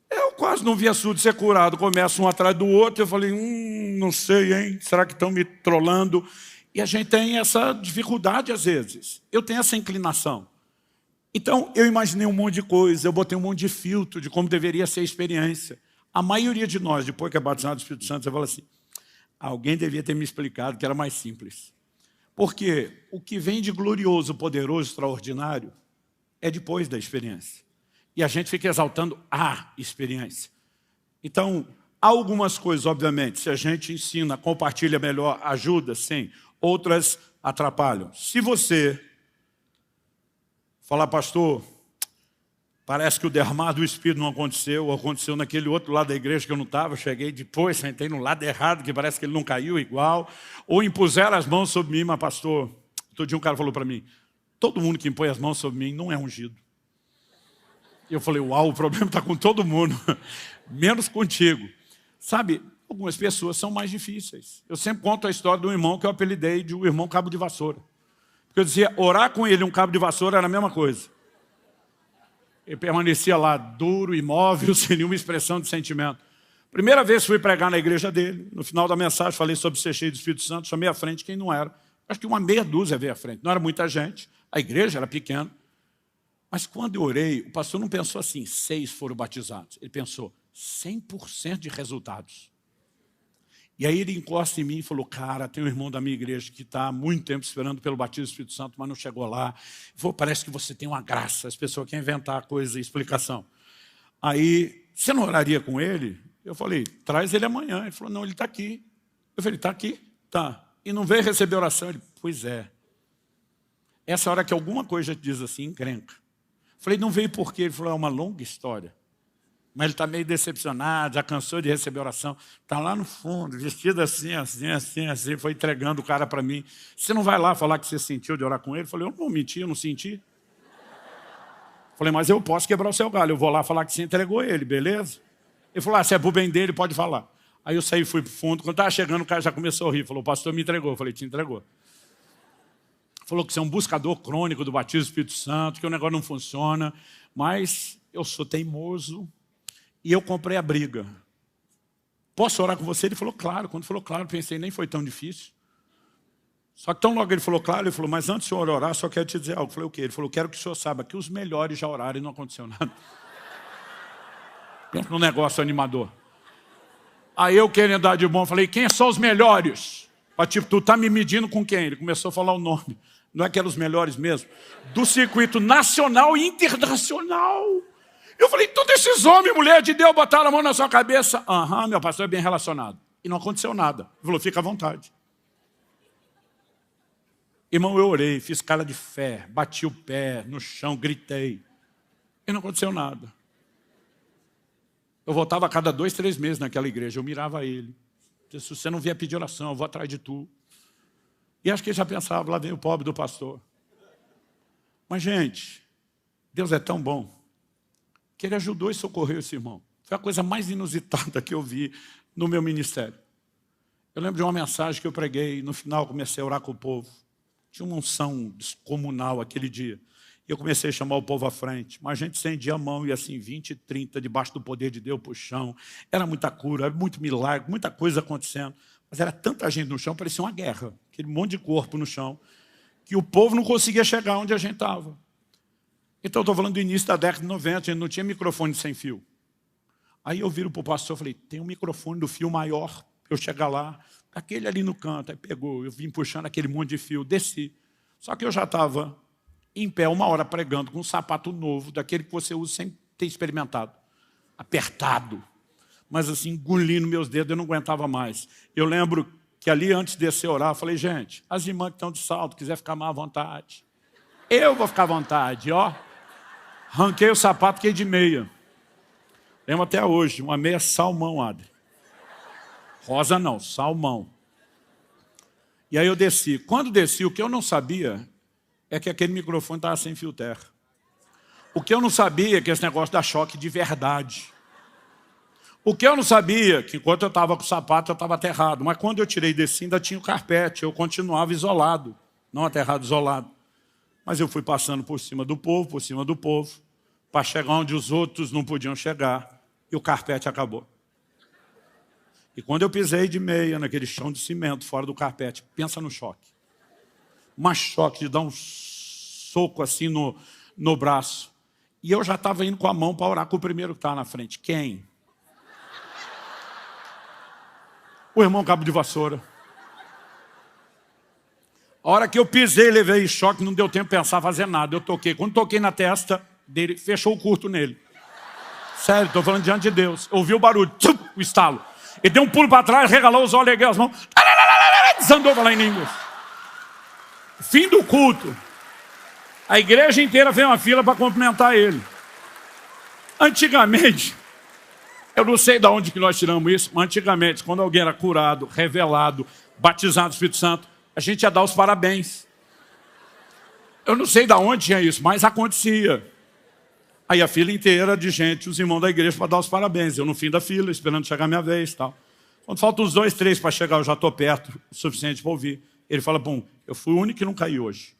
Eu quase não via surdo ser curado. Começa um atrás do outro. Eu falei: não sei, hein? Será que estão me trolando? E a gente tem essa dificuldade às vezes. Eu tenho essa inclinação. Então, eu imaginei um monte de coisa. Eu botei um monte de filtro de como deveria ser a experiência. A maioria de nós, depois que é batizado do Espírito Santo, você fala assim: alguém devia ter me explicado que era mais simples. Porque o que vem de glorioso, poderoso, extraordinário é depois da experiência. E a gente fica exaltando a experiência. Então, há algumas coisas, obviamente, se a gente ensina, compartilha melhor, ajuda, sim. Outras atrapalham. Se você falar: pastor, parece que o derramar do Espírito não aconteceu, ou aconteceu naquele outro lado da igreja que eu não estava, cheguei depois, sentei no lado errado, que parece que ele não caiu igual, ou impuseram as mãos sobre mim, mas pastor, todo dia um cara falou para mim: todo mundo que impõe as mãos sobre mim não é ungido. E eu falei: uau, o problema está com todo mundo, menos contigo. Sabe, algumas pessoas são mais difíceis. Eu sempre conto a história do irmão que eu apelidei de um irmão cabo de vassoura. Porque eu dizia, orar com ele um cabo de vassoura era a mesma coisa. Ele permanecia lá duro, imóvel, sem nenhuma expressão de sentimento. Primeira vez que fui pregar na igreja dele, no final da mensagem falei sobre ser cheio do Espírito Santo, chamei à frente quem não era. Acho que uma meia dúzia veio à frente, não era muita gente, a igreja era pequena. Mas quando eu orei, o pastor não pensou assim, 6 foram batizados. Ele pensou, 100% de resultados. E aí ele encosta em mim e falou, cara, tem um irmão da minha igreja que está há muito tempo esperando pelo batismo do Espírito Santo, mas não chegou lá. Ele falou, parece que você tem uma graça. As pessoas querem inventar coisa e explicação. Aí, você não oraria com ele? Eu falei, traz ele amanhã. Ele falou, não, ele está aqui. Eu falei, está aqui? Tá. E não veio receber oração? Ele, pois é. Essa hora que alguma coisa te diz assim, encrenca. Eu falei, não veio por quê? Ele falou, é uma longa história. Mas ele está meio decepcionado, já cansou de receber oração. Está lá no fundo, vestido assim, foi entregando o cara para mim. Você não vai lá falar que você sentiu de orar com ele? Eu falei, eu não vou mentir, eu não senti. Falei, mas eu posso quebrar o seu galho, eu vou lá falar que você entregou ele, beleza? Ele falou, se é pro bem dele, pode falar. Aí eu saí, fui pro fundo, quando estava chegando, o cara já começou a rir. Falou, o pastor me entregou. Eu falei, te entregou. Falou que você é um buscador crônico do batismo do Espírito Santo, que o negócio não funciona, mas eu sou teimoso. E eu comprei a briga. Posso orar com você? Ele falou, claro. Quando falou claro, pensei, nem foi tão difícil. Só que tão logo ele falou, claro, ele falou, mas antes do senhor orar, só quero te dizer algo. Eu falei, o quê? Ele falou, quero que o senhor saiba que os melhores já oraram e não aconteceu nada. Pensa num negócio animador. Aí eu, querendo dar de bom, falei, quem são os melhores? Tipo, tu tá me medindo com quem? Ele começou a falar o nome. Não é que eram os melhores mesmo? Do circuito nacional e internacional. Eu falei, todos esses homens, mulher de Deus, botaram a mão na sua cabeça. Aham, meu pastor é bem relacionado. E não aconteceu nada. Ele falou, fica à vontade. Irmão, eu orei, fiz cara de fé, bati o pé no chão, gritei. E não aconteceu nada. Eu voltava a cada 2, 3 meses naquela igreja, eu mirava ele. Se você não vier pedir oração, eu vou atrás de tu. E acho que ele já pensava, lá vem o pobre do pastor. Mas, gente, Deus é tão bom que ele ajudou e socorreu esse irmão. Foi a coisa mais inusitada que eu vi no meu ministério. Eu lembro de uma mensagem que eu preguei, no final comecei a orar com o povo. Tinha uma unção descomunal aquele dia. E eu comecei a chamar o povo à frente. Mas a gente estendia a mão e assim, 20, 30, debaixo do poder de Deus para o chão. Era muita cura, era muito milagre, muita coisa acontecendo. Mas era tanta gente no chão, parecia uma guerra. Aquele monte de corpo no chão, que o povo não conseguia chegar onde a gente estava. Então, eu estou falando do início da década de 90, a gente não tinha microfone sem fio. Aí eu viro para o pastor e falei, tem um microfone do fio maior, para eu chegar lá, aquele ali no canto. Aí pegou, eu vim puxando aquele monte de fio, desci. Só que eu já estava em pé 1 hora pregando, com um sapato novo, daquele que você usa sem ter experimentado. Apertado. Mas assim, engolindo meus dedos, eu não aguentava mais. Eu lembro que ali, antes de descer a orar, eu falei, gente, as irmãs que estão de salto, quiser ficar mais à vontade. Eu vou ficar à vontade, ó. Ranquei o sapato, fiquei de meia. Lembro até hoje, uma meia salmão, Adri. Rosa não, salmão. E aí eu desci. Quando desci, o que eu não sabia é que aquele microfone estava sem fio terra. O que eu não sabia é que esse negócio dá choque de verdade. O que eu não sabia é que enquanto eu estava com o sapato, eu estava aterrado. Mas quando eu tirei e desci, ainda tinha o carpete. Eu continuava isolado. Não aterrado, isolado. Mas eu fui passando por cima do povo, para chegar onde os outros não podiam chegar. E o carpete acabou. E quando eu pisei de meia naquele chão de cimento, fora do carpete, pensa no choque. Um choque de dar um soco assim no braço. E eu já estava indo com a mão para orar com o primeiro que estava na frente. Quem? O irmão Cabo de Vassoura. A hora que eu pisei, levei choque, não deu tempo de pensar, fazer nada. Eu toquei. Quando toquei na testa dele, fechou o curto nele. Sério, estou falando diante de Deus. Ouvi o barulho, o estalo. Ele deu um pulo para trás, regalou os olhos, ergueu as mãos. Desandou lá em línguas. Fim do culto. A igreja inteira fez uma fila para cumprimentar ele. Antigamente, eu não sei de onde que nós tiramos isso, mas antigamente, quando alguém era curado, revelado, batizado no Espírito Santo, a gente ia dar os parabéns. Eu não sei de onde tinha isso, mas acontecia. Aí a fila inteira de gente, os irmãos da igreja, para dar os parabéns. Eu no fim da fila, esperando chegar a minha vez e tal. Quando faltam uns 2, 3 para chegar, eu já estou perto, o suficiente para ouvir. Ele fala, bom, eu fui o único que não caí hoje.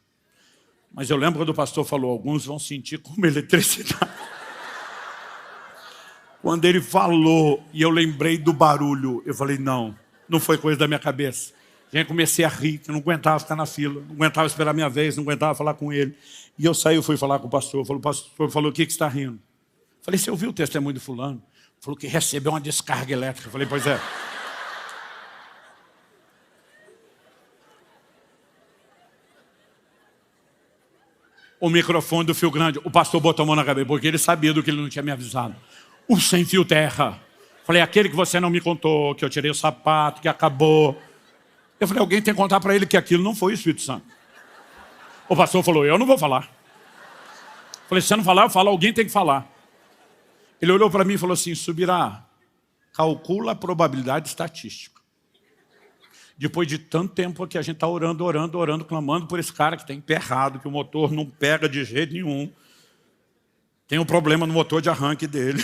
Mas eu lembro quando o pastor falou, alguns vão sentir como eletricidade. Quando ele falou, e eu lembrei do barulho, eu falei, não foi coisa da minha cabeça. Gente, comecei a rir, que eu não aguentava ficar na fila, não aguentava esperar a minha vez, não aguentava falar com ele. E eu saí, fui falar com o pastor. O pastor falou, o que você está rindo? Falei, você ouviu o testemunho do fulano? Falou que recebeu uma descarga elétrica. Falei, pois é. O microfone do fio grande, o pastor botou a mão na cabeça, porque ele sabia do que ele não tinha me avisado. O sem fio terra. Falei, aquele que você não me contou, que eu tirei o sapato, que acabou. Eu falei, alguém tem que contar para ele que aquilo não foi o Espírito Santo. O pastor falou, eu não vou falar. Falei, se você não falar, eu falo, alguém tem que falar. Ele olhou para mim e falou assim, Subirá, calcula a probabilidade estatística. Depois de tanto tempo que a gente está orando, clamando por esse cara que está emperrado, que o motor não pega de jeito nenhum. Tem um problema no motor de arranque dele.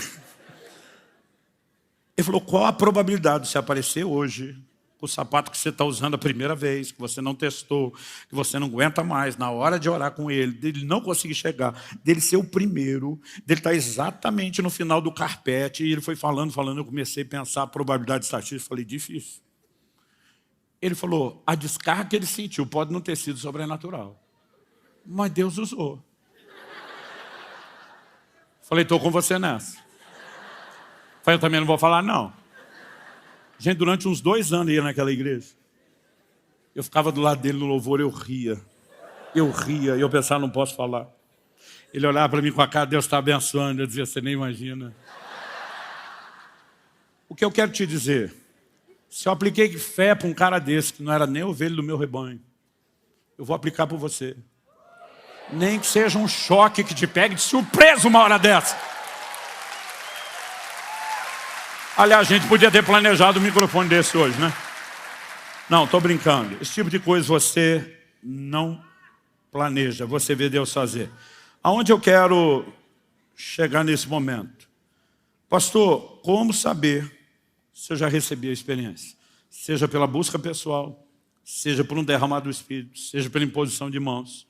Ele falou, qual a probabilidade de você aparecer hoje com o sapato que você está usando a primeira vez, que você não testou, que você não aguenta mais, na hora de orar com ele, dele não conseguir chegar, dele ser o primeiro, dele estar exatamente no final do carpete, e ele foi falando, eu comecei a pensar a probabilidade estatística, falei, difícil. Ele falou, a descarga que ele sentiu pode não ter sido sobrenatural, mas Deus usou. Falei, estou com você nessa. Falei, eu também não vou falar, não. Gente, durante uns 2 anos ia naquela igreja. Eu ficava do lado dele no louvor, eu ria, e eu pensava, não posso falar. Ele olhava para mim com a cara, Deus está abençoando, eu dizia, você nem imagina. O que eu quero te dizer, se eu apliquei fé para um cara desse, que não era nem ovelha do meu rebanho, eu vou aplicar por você. Nem que seja um choque que te pegue de surpresa uma hora dessa. Aliás, a gente podia ter planejado um microfone desse hoje, né? Não, estou brincando. Esse tipo de coisa você não planeja, você vê Deus fazer. Aonde eu quero chegar nesse momento? Pastor, como saber se eu já recebi a experiência? Seja pela busca pessoal, seja por um derramar do Espírito, seja pela imposição de mãos.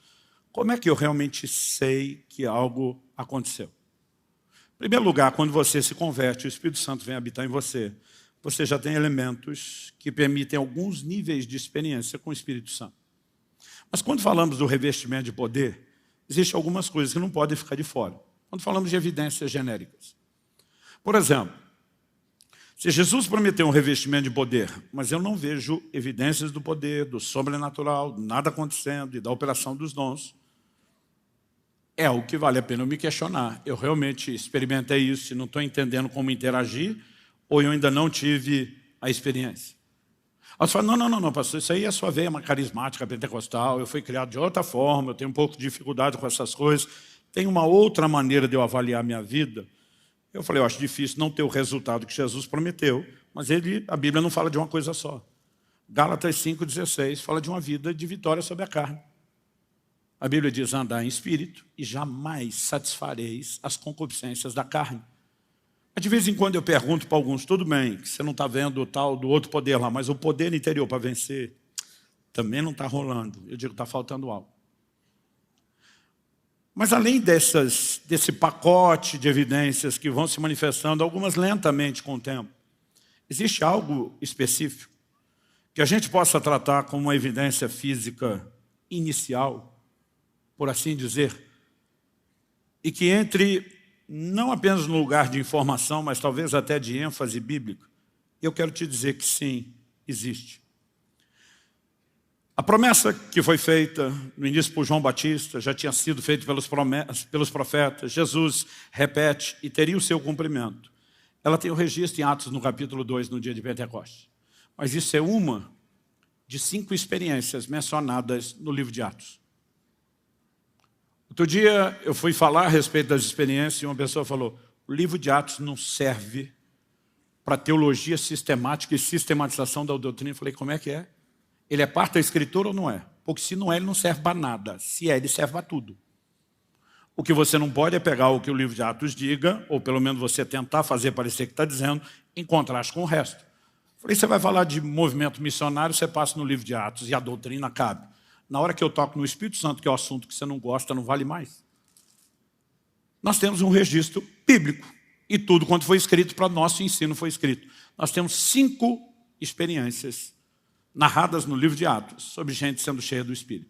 Como é que eu realmente sei que algo aconteceu? Em primeiro lugar, quando você se converte, o Espírito Santo vem habitar em você, você já tem elementos que permitem alguns níveis de experiência com o Espírito Santo. Mas quando falamos do revestimento de poder, existem algumas coisas que não podem ficar de fora. Quando falamos de evidências genéricas. Por exemplo, se Jesus prometeu um revestimento de poder, mas eu não vejo evidências do poder, do sobrenatural, nada acontecendo e da operação dos dons, é o que vale a pena eu me questionar. Eu realmente experimentei isso e não estou entendendo como interagir, ou eu ainda não tive a experiência. Aí você fala, não, pastor, isso aí é a sua veia carismática, pentecostal, eu fui criado de outra forma, eu tenho um pouco de dificuldade com essas coisas, tem uma outra maneira de eu avaliar a minha vida. Eu falei, eu acho difícil não ter o resultado que Jesus prometeu, mas a Bíblia não fala de uma coisa só. Gálatas 5,16 fala de uma vida de vitória sobre a carne. A Bíblia diz, andar em espírito e jamais satisfareis as concupiscências da carne. Mas de vez em quando eu pergunto para alguns, tudo bem, que você não está vendo o tal do outro poder lá, mas o poder interior para vencer também não está rolando. Eu digo, está faltando algo. Mas além desse pacote de evidências que vão se manifestando, algumas lentamente com o tempo, existe algo específico que a gente possa tratar como uma evidência física inicial, por assim dizer, e que entre não apenas no lugar de informação, mas talvez até de ênfase bíblica, eu quero te dizer que sim, existe. A promessa que foi feita no início por João Batista já tinha sido feita pelos profetas. Jesus repete e teria o seu cumprimento. Ela tem o registro em Atos no capítulo 2, no dia de Pentecostes. Mas isso é uma de 5 experiências mencionadas no livro de Atos. Outro dia eu fui falar a respeito das experiências e uma pessoa falou, o livro de Atos não serve para teologia sistemática e sistematização da doutrina. Eu falei, como é que é? Ele é parte da Escritura ou não é? Porque se não é, ele não serve para nada. Se é, ele serve para tudo. O que você não pode é pegar o que o livro de Atos diga, ou pelo menos você tentar fazer parecer que está dizendo, em contraste com o resto. Falei, você vai falar de movimento missionário, você passa no livro de Atos e a doutrina cabe. Na hora que eu toco no Espírito Santo, que é o assunto que você não gosta, não vale mais. Nós temos um registro bíblico. E tudo quanto foi escrito para nosso ensino foi escrito. Nós temos 5 experiências narradas no livro de Atos, sobre gente sendo cheia do Espírito.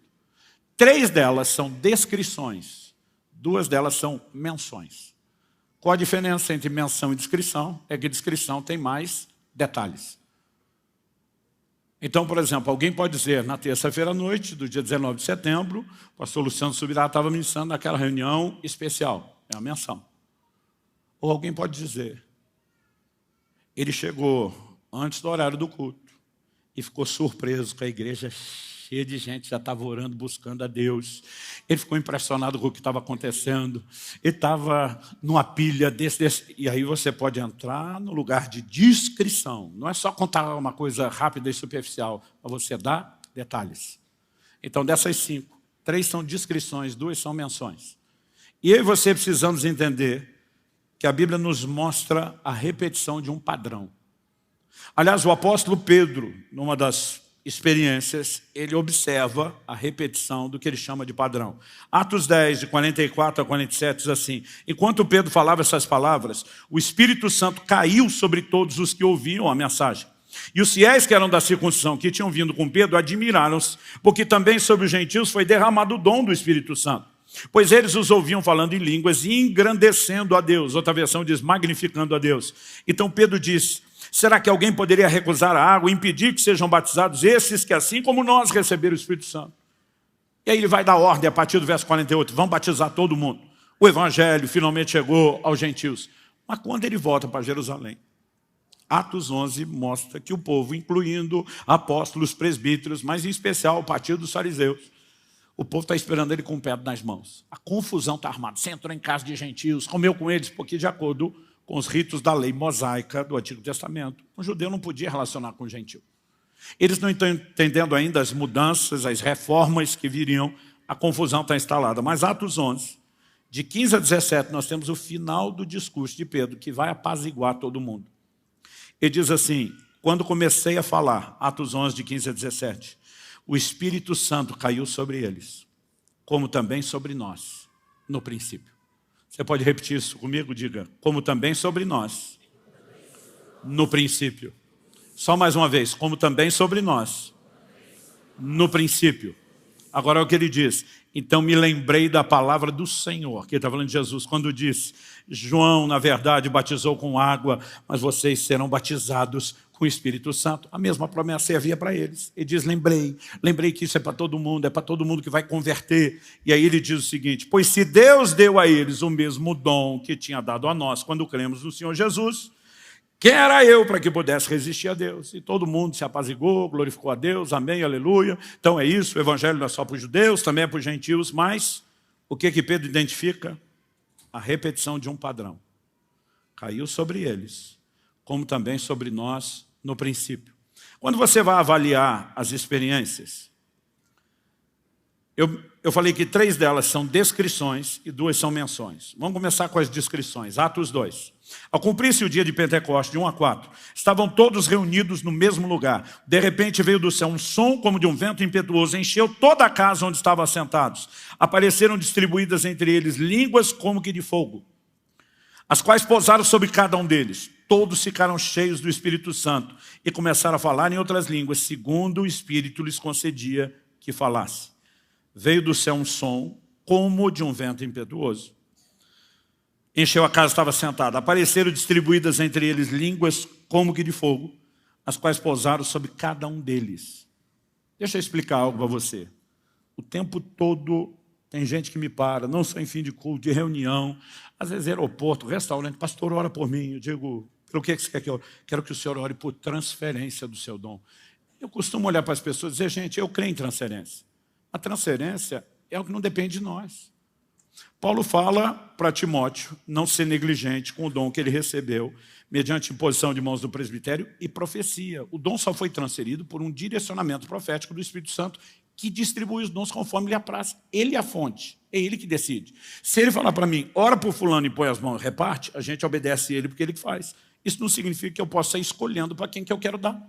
3 delas são descrições, 2 delas são menções. Qual a diferença entre menção e descrição? É que descrição tem mais detalhes. Então, por exemplo, alguém pode dizer, na terça-feira à noite, do dia 19 de setembro, o pastor Luciano Subirá estava ministrando naquela reunião especial. É uma menção. Ou alguém pode dizer, ele chegou antes do horário do culto e ficou surpreso com a igreja cheia de gente, já estava orando, buscando a Deus. Ele ficou impressionado com o que estava acontecendo. Ele estava numa pilha desse. E aí você pode entrar no lugar de descrição. Não é só contar uma coisa rápida e superficial, mas você dá detalhes. Então, dessas 5, 3 são descrições, 2 são menções. E eu e você precisamos entender que a Bíblia nos mostra a repetição de um padrão. Aliás, o apóstolo Pedro, numa das experiências, ele observa a repetição do que ele chama de padrão. Atos 10, de 44 a 47, diz assim: enquanto Pedro falava essas palavras, o Espírito Santo caiu sobre todos os que ouviam a mensagem. E os fiéis que eram da circuncisão, que tinham vindo com Pedro, admiraram-se, porque também sobre os gentios foi derramado o dom do Espírito Santo. Pois eles os ouviam falando em línguas e engrandecendo a Deus. Outra versão diz magnificando a Deus. Então Pedro disse: será que alguém poderia recusar a água e impedir que sejam batizados esses que, assim como nós, receberam o Espírito Santo? E aí ele vai dar ordem a partir do verso 48, vão batizar todo mundo. O evangelho finalmente chegou aos gentios. Mas quando ele volta para Jerusalém, Atos 11 mostra que o povo, incluindo apóstolos, presbíteros, mas em especial o partido dos fariseus, o povo está esperando ele com o pedra nas mãos. A confusão está armada. Você entrou em casa de gentios, comeu com eles, porque de acordo com os ritos da lei mosaica do Antigo Testamento, um judeu não podia relacionar com o gentio. Eles não estão entendendo ainda as mudanças, as reformas que viriam, a confusão está instalada. Mas Atos 11, de 15 a 17, nós temos o final do discurso de Pedro, que vai apaziguar todo mundo. Ele diz assim: quando comecei a falar, Atos 11, de 15 a 17, o Espírito Santo caiu sobre eles, como também sobre nós, no princípio. Você pode repetir isso comigo? Diga, como também sobre nós, no princípio. Só mais uma vez, como também sobre nós, no princípio. Agora é o que ele diz: então me lembrei da palavra do Senhor, que ele está falando de Jesus, quando disse: João, na verdade, batizou com água, mas vocês serão batizados com o Espírito Santo. A mesma promessa havia para eles. Ele diz: lembrei que isso é para todo mundo, é para todo mundo que vai converter. E aí ele diz o seguinte: pois se Deus deu a eles o mesmo dom que tinha dado a nós quando cremos no Senhor Jesus, quem era eu para que pudesse resistir a Deus? E todo mundo se apazigou, glorificou a Deus, amém, aleluia. Então é isso, o evangelho não é só para os judeus, também é para os gentios, mas o que Pedro identifica? A repetição de um padrão. Caiu sobre eles, como também sobre nós no princípio. Quando você vai avaliar as experiências, eu falei que 3 delas são descrições e 2 são menções. Vamos começar com as descrições. Atos 2. Ao cumprir-se o dia de Pentecostes, de 1 a 4, estavam todos reunidos no mesmo lugar. De repente veio do céu um som como de um vento impetuoso, encheu toda a casa onde estavam assentados. Apareceram distribuídas entre eles línguas como que de fogo, as quais pousaram sobre cada um deles. Todos ficaram cheios do Espírito Santo e começaram a falar em outras línguas, segundo o Espírito lhes concedia que falasse. Veio do céu um som como de um vento impetuoso. Encheu a casa, estava sentada. Apareceram distribuídas entre eles línguas como que de fogo, as quais pousaram sobre cada um deles. Deixa eu explicar algo para você. O tempo todo tem gente que me para, não só em fim de culto, de reunião, às vezes aeroporto, restaurante: pastor, ora por mim. Eu digo: pelo que você quer que eu... Quero que o senhor ore por transferência do seu dom. Eu costumo olhar para as pessoas e dizer: gente, eu creio em transferência. A transferência é o que não depende de nós. Paulo fala para Timóteo não ser negligente com o dom que ele recebeu, mediante imposição de mãos do presbitério e profecia. O dom só foi transferido por um direcionamento profético do Espírito Santo, que distribui os dons conforme lhe apraz. Ele é a fonte, é ele que decide. Se ele falar para mim: ora por fulano e põe as mãos e reparte, a gente obedece ele porque ele que faz. Isso não significa que eu possa sair escolhendo para quem que eu quero dar.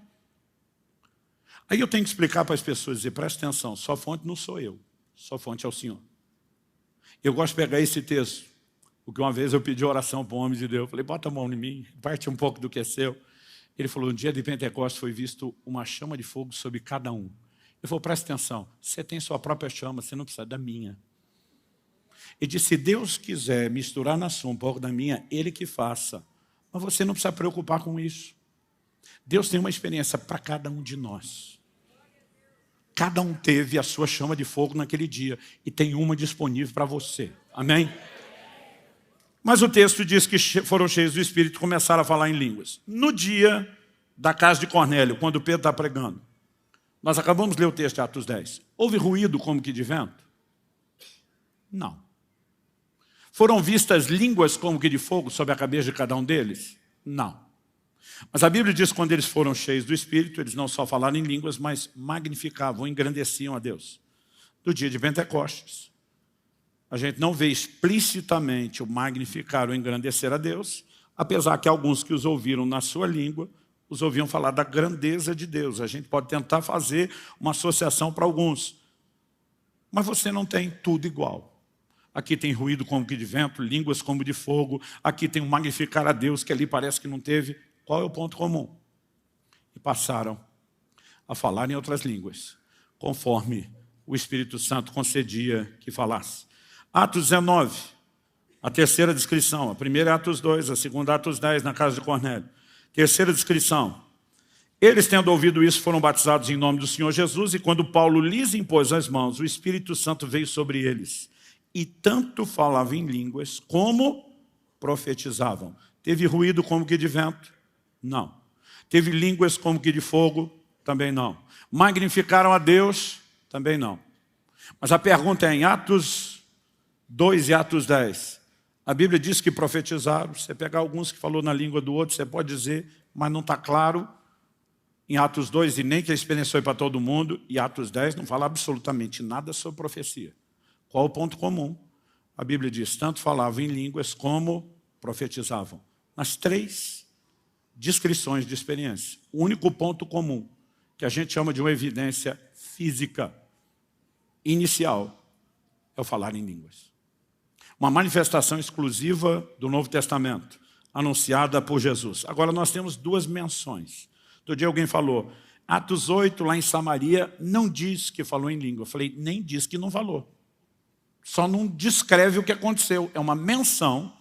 Aí eu tenho que explicar para as pessoas, dizer: presta atenção, sua fonte não sou eu, sua fonte é o Senhor. Eu gosto de pegar esse texto, porque uma vez eu pedi oração para o homem de Deus. Eu falei: bota a mão em mim, parte um pouco do que é seu. Ele falou, no dia de Pentecostes foi visto uma chama de fogo sobre cada um. Ele falou, presta atenção, você tem sua própria chama, você não precisa da minha. Ele disse, se Deus quiser misturar na sua um pouco da minha, Ele que faça. Mas você não precisa preocupar com isso. Deus tem uma experiência para cada um de nós. Cada um teve a sua chama de fogo naquele dia e tem uma disponível para você. Amém? Mas o texto diz que foram cheios do Espírito e começaram a falar em línguas. No dia da casa de Cornélio, quando Pedro está pregando, nós acabamos de ler o texto de Atos 10. Houve ruído como que de vento? Não. Foram vistas línguas como que de fogo sobre a cabeça de cada um deles? Não. Mas a Bíblia diz que quando eles foram cheios do Espírito, eles não só falaram em línguas, mas magnificavam, engrandeciam a Deus. Do dia de Pentecostes, a gente não vê explicitamente o magnificar ou engrandecer a Deus, apesar que alguns que os ouviram na sua língua, os ouviam falar da grandeza de Deus. A gente pode tentar fazer uma associação para alguns, mas você não tem tudo igual. Aqui tem ruído como que de vento, línguas como de fogo, aqui tem o magnificar a Deus, que ali parece que não teve. Qual é o ponto comum? E passaram a falar em outras línguas, conforme o Espírito Santo concedia que falasse. Atos 19, a terceira descrição. A primeira é Atos 2, a segunda é Atos 10, na casa de Cornélio. Terceira descrição. Eles, tendo ouvido isso, foram batizados em nome do Senhor Jesus, e quando Paulo lhes impôs as mãos, o Espírito Santo veio sobre eles. E tanto falavam em línguas, como profetizavam. Teve ruído como que de vento? Não. Teve línguas como que de fogo? Também não. Magnificaram a Deus? Também não. Mas a pergunta é em Atos 2 e Atos 10. A Bíblia diz que profetizaram. Você pegar alguns que falou na língua do outro, você pode dizer, mas não está claro. Em Atos 2, e nem que a experiência foi para todo mundo. E Atos 10 não fala absolutamente nada sobre profecia. Qual o ponto comum? A Bíblia diz, tanto falavam em línguas como profetizavam. Nas três descrições de experiência. O único ponto comum, que a gente chama de uma evidência física inicial, é o falar em línguas. Uma manifestação exclusiva do Novo Testamento, anunciada por Jesus. Agora nós temos duas menções. Outro dia alguém falou, Atos 8, lá em Samaria, não diz que falou em língua. Eu falei, nem diz que não falou. Só não descreve o que aconteceu. É uma menção.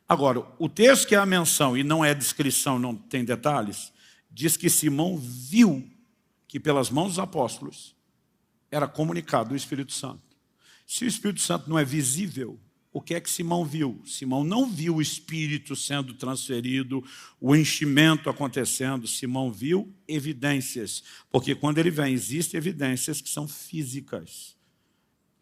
Agora, o texto que é a menção e não é descrição, não tem detalhes, diz que Simão viu que pelas mãos dos apóstolos era comunicado o Espírito Santo. Se o Espírito Santo não é visível, o que é que Simão viu? Simão não viu o Espírito sendo transferido, o enchimento acontecendo. Simão viu evidências, porque quando ele vem, existem evidências que são físicas.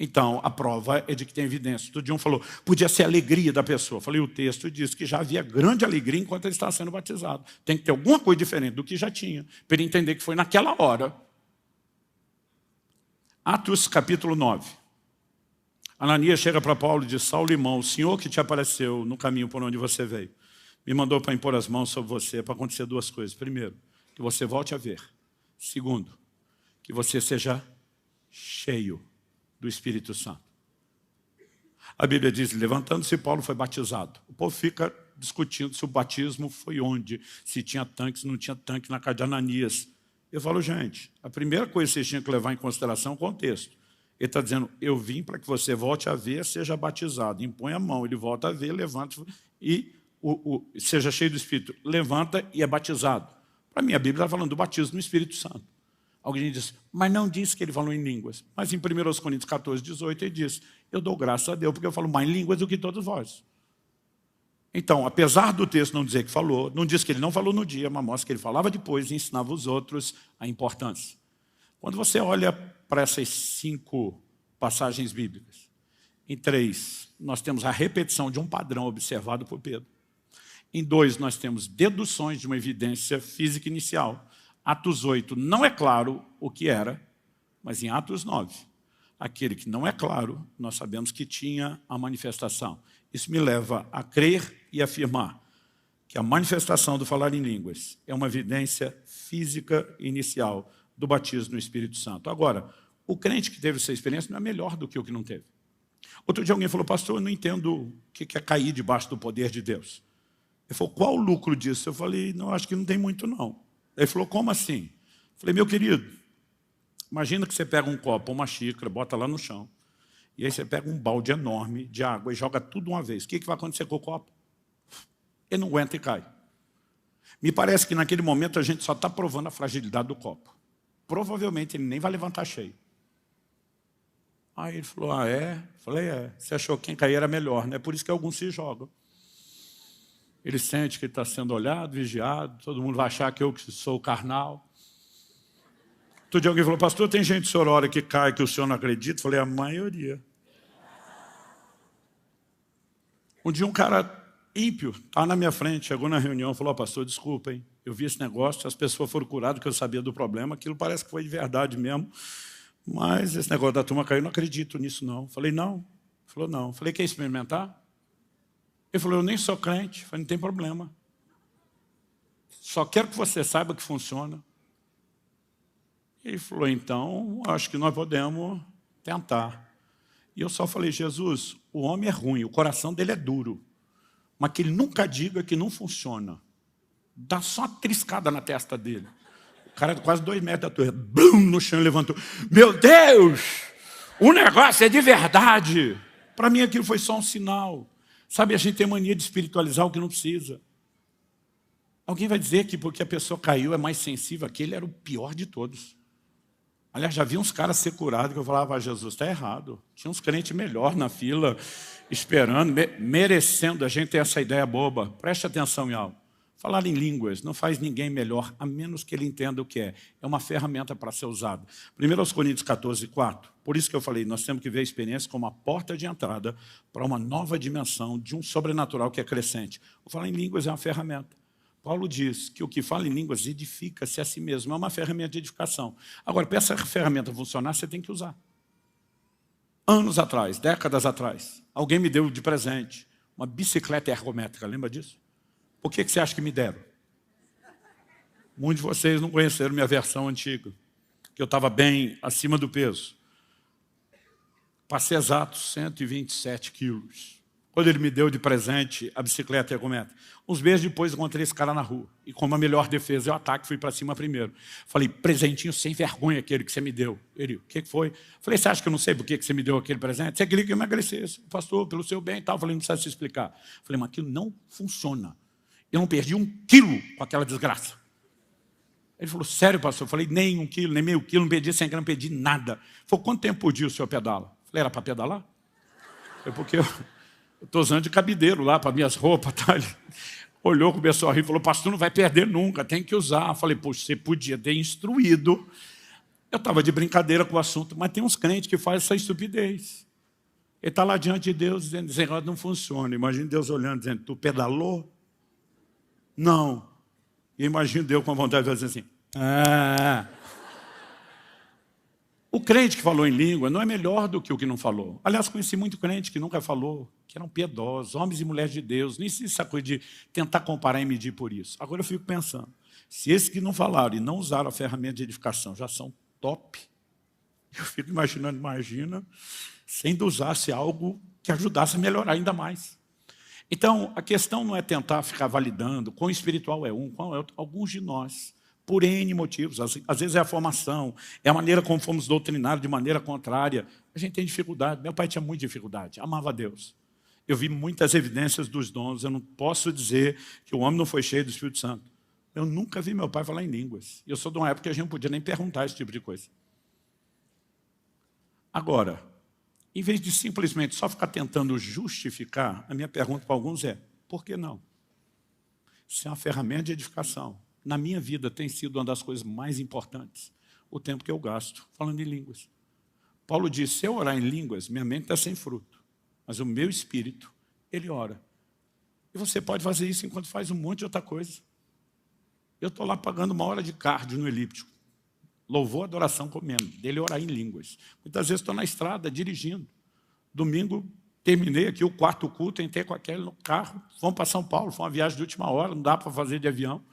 Então, a prova é de que tem evidência. Outro dia um falou, podia ser a alegria da pessoa. Eu falei, o texto diz que já havia grande alegria enquanto ele estava sendo batizado. Tem que ter alguma coisa diferente do que já tinha, para ele entender que foi naquela hora. Atos capítulo 9. Ananias chega para Paulo e diz, Saulo, irmão, o Senhor que te apareceu no caminho por onde você veio, me mandou para impor as mãos sobre você, para acontecer duas coisas. Primeiro, que você volte a ver. Segundo, que você seja cheio do Espírito Santo. A Bíblia diz, levantando-se, Paulo foi batizado. O povo fica discutindo se o batismo foi onde, se tinha tanque, se não tinha tanque na casa de Ananias. Eu falo, gente, a primeira coisa que vocês tinham que levar em consideração é o contexto. Ele está dizendo, eu vim para que você volte a ver, seja batizado. Impõe a mão, ele volta a ver, levanta e seja cheio do Espírito. Levanta e é batizado. Para mim, a Bíblia está falando do batismo no Espírito Santo. Alguém diz, mas não diz que ele falou em línguas. Mas em 1 Coríntios 14, 18, ele diz, eu dou graças a Deus, porque eu falo mais em línguas do que todos vós. Então, apesar do texto não dizer que falou, não diz que ele não falou no dia, mas mostra que ele falava depois e ensinava os outros a importância. Quando você olha para essas 5 passagens bíblicas, em 3, nós temos a repetição de um padrão observado por Pedro. Em 2, nós temos deduções de uma evidência física inicial. Atos 8 não é claro o que era, mas em Atos 9, aquele que não é claro, nós sabemos que tinha a manifestação. Isso me leva a crer e afirmar que a manifestação do falar em línguas é uma evidência física inicial do batismo no Espírito Santo. Agora, o crente que teve essa experiência não é melhor do que o que não teve. Outro dia alguém falou, pastor, eu não entendo o que é cair debaixo do poder de Deus. Ele falou, qual o lucro disso? Eu falei, não, acho que não tem muito não. Ele falou, como assim? Eu falei, meu querido, imagina que você pega um copo, uma xícara, bota lá no chão, e aí você pega um balde enorme de água e joga tudo de uma vez. O que vai acontecer com o copo? Ele não aguenta e cai. Me parece que naquele momento a gente só está provando a fragilidade do copo. Provavelmente ele nem vai levantar cheio. Aí ele falou, ah, é? Eu falei, é. Você achou que quem cair era melhor, né? Por isso que alguns se jogam. Ele sente que está sendo olhado, vigiado, todo mundo vai achar que eu que sou carnal. Outro dia alguém falou, pastor, tem gente que o senhor ora que cai, que o senhor não acredita? Eu falei, a maioria. Um dia um cara ímpio estava na minha frente, chegou na reunião e falou, pastor, desculpa, hein? Eu vi esse negócio, as pessoas foram curadas, que eu sabia do problema, aquilo parece que foi de verdade mesmo, mas esse negócio da turma caiu, eu não acredito nisso não. Eu falei, não. Ele falou, não. Eu falei, quer experimentar? Ele falou, eu nem sou crente. Eu falei, não tem problema. Só quero que você saiba que funciona. Ele falou, então, acho que nós podemos tentar. E eu só falei, Jesus, o homem é ruim, o coração dele é duro, mas que ele nunca diga que não funciona. Dá só uma triscada na testa dele. O cara de quase 2 metros da torre, blum, no chão, levantou. Meu Deus, o negócio é de verdade. Para mim aquilo foi só um sinal. Sabe, a gente tem mania de espiritualizar o que não precisa. Alguém vai dizer que porque a pessoa caiu é mais sensível, aquele era o pior de todos. Aliás, já vi uns caras ser curados que eu falava, ah, Jesus, está errado. Tinha uns crentes melhor na fila, esperando, merecendo. A gente ter essa ideia boba. Preste atenção em algo. Falar em línguas não faz ninguém melhor, a menos que ele entenda o que é. É uma ferramenta para ser usada. 1 Coríntios 14, 4. Por isso que eu falei, nós temos que ver a experiência como a porta de entrada para uma nova dimensão de um sobrenatural que é crescente. O falar em línguas é uma ferramenta. Paulo diz que o que fala em línguas edifica-se a si mesmo. É uma ferramenta de edificação. Agora, para essa ferramenta funcionar, você tem que usar. Anos atrás, décadas atrás, alguém me deu de presente uma bicicleta ergométrica. Lembra disso? Por que você acha que me deram? Muitos de vocês não conheceram minha versão antiga, que eu estava bem acima do peso. Passei exatos 127 quilos. Quando ele me deu de presente a bicicleta ergométrica. Uns meses depois, encontrei esse cara na rua. E como a melhor defesa é o ataque, fui para cima primeiro. Falei, presentinho sem vergonha aquele que você me deu. Ele, o que foi? Falei, você acha que eu não sei por que você me deu aquele presente? Você queria que eu emagrecesse. Pastor, pelo seu bem e tal. Falei, não precisa se explicar. Falei, mas aquilo não funciona. Eu não perdi 1 quilo com aquela desgraça. Ele falou, sério, pastor? Eu falei, nem 1 quilo, nem meio quilo, não perdi 100 gramas, não perdi nada. Ele falou, quanto tempo por dia o senhor pedala? Eu falei, era para pedalar? Foi porque eu estou usando de cabideiro lá para minhas roupas. Tá? Ele olhou, começou a rir, falou, pastor, não vai perder nunca, tem que usar. Eu falei, poxa, você podia ter instruído. Eu estava de brincadeira com o assunto, mas tem uns crentes que fazem essa estupidez. Ele está lá diante de Deus dizendo, esse negócio não funciona. Imagina Deus olhando, dizendo, tu pedalou? Não. E imagino Deus com vontade de fazer assim. Ah. O crente que falou em língua não é melhor do que o que não falou. Aliás, conheci muito crente que nunca falou, que eram piedosos, homens e mulheres de Deus. Nem se essa coisa de tentar comparar e medir por isso. Agora eu fico pensando, se esses que não falaram e não usaram a ferramenta de edificação já são top, eu fico imaginando, imagina, se ainda usasse algo que ajudasse a melhorar ainda mais. Então, a questão não é tentar ficar validando quão espiritual é um, quão é outro. Alguns de nós, por N motivos, às vezes é a formação, é a maneira como fomos doutrinados de maneira contrária. A gente tem dificuldade. Meu pai tinha muita dificuldade, amava a Deus. Eu vi muitas evidências dos dons. Eu não posso dizer que o homem não foi cheio do Espírito Santo. Eu nunca vi meu pai falar em línguas. Eu sou de uma época que a gente não podia nem perguntar esse tipo de coisa. Agora, em vez de simplesmente só ficar tentando justificar, a minha pergunta para alguns é, por que não? Se é uma ferramenta de edificação, na minha vida tem sido uma das coisas mais importantes, o tempo que eu gasto falando em línguas. Paulo diz, se eu orar em línguas, minha mente está sem fruto, mas o meu espírito, ele ora. E você pode fazer isso enquanto faz um monte de outra coisa. Eu estou lá pagando 1 hora de cardio no elíptico. Louvor, adoração, comendo. Dele orar em línguas. Muitas vezes estou na estrada, dirigindo. Domingo, terminei aqui o 4º culto, entrei com aquele no carro, fomos para São Paulo, foi uma viagem de última hora, não dá para fazer de avião.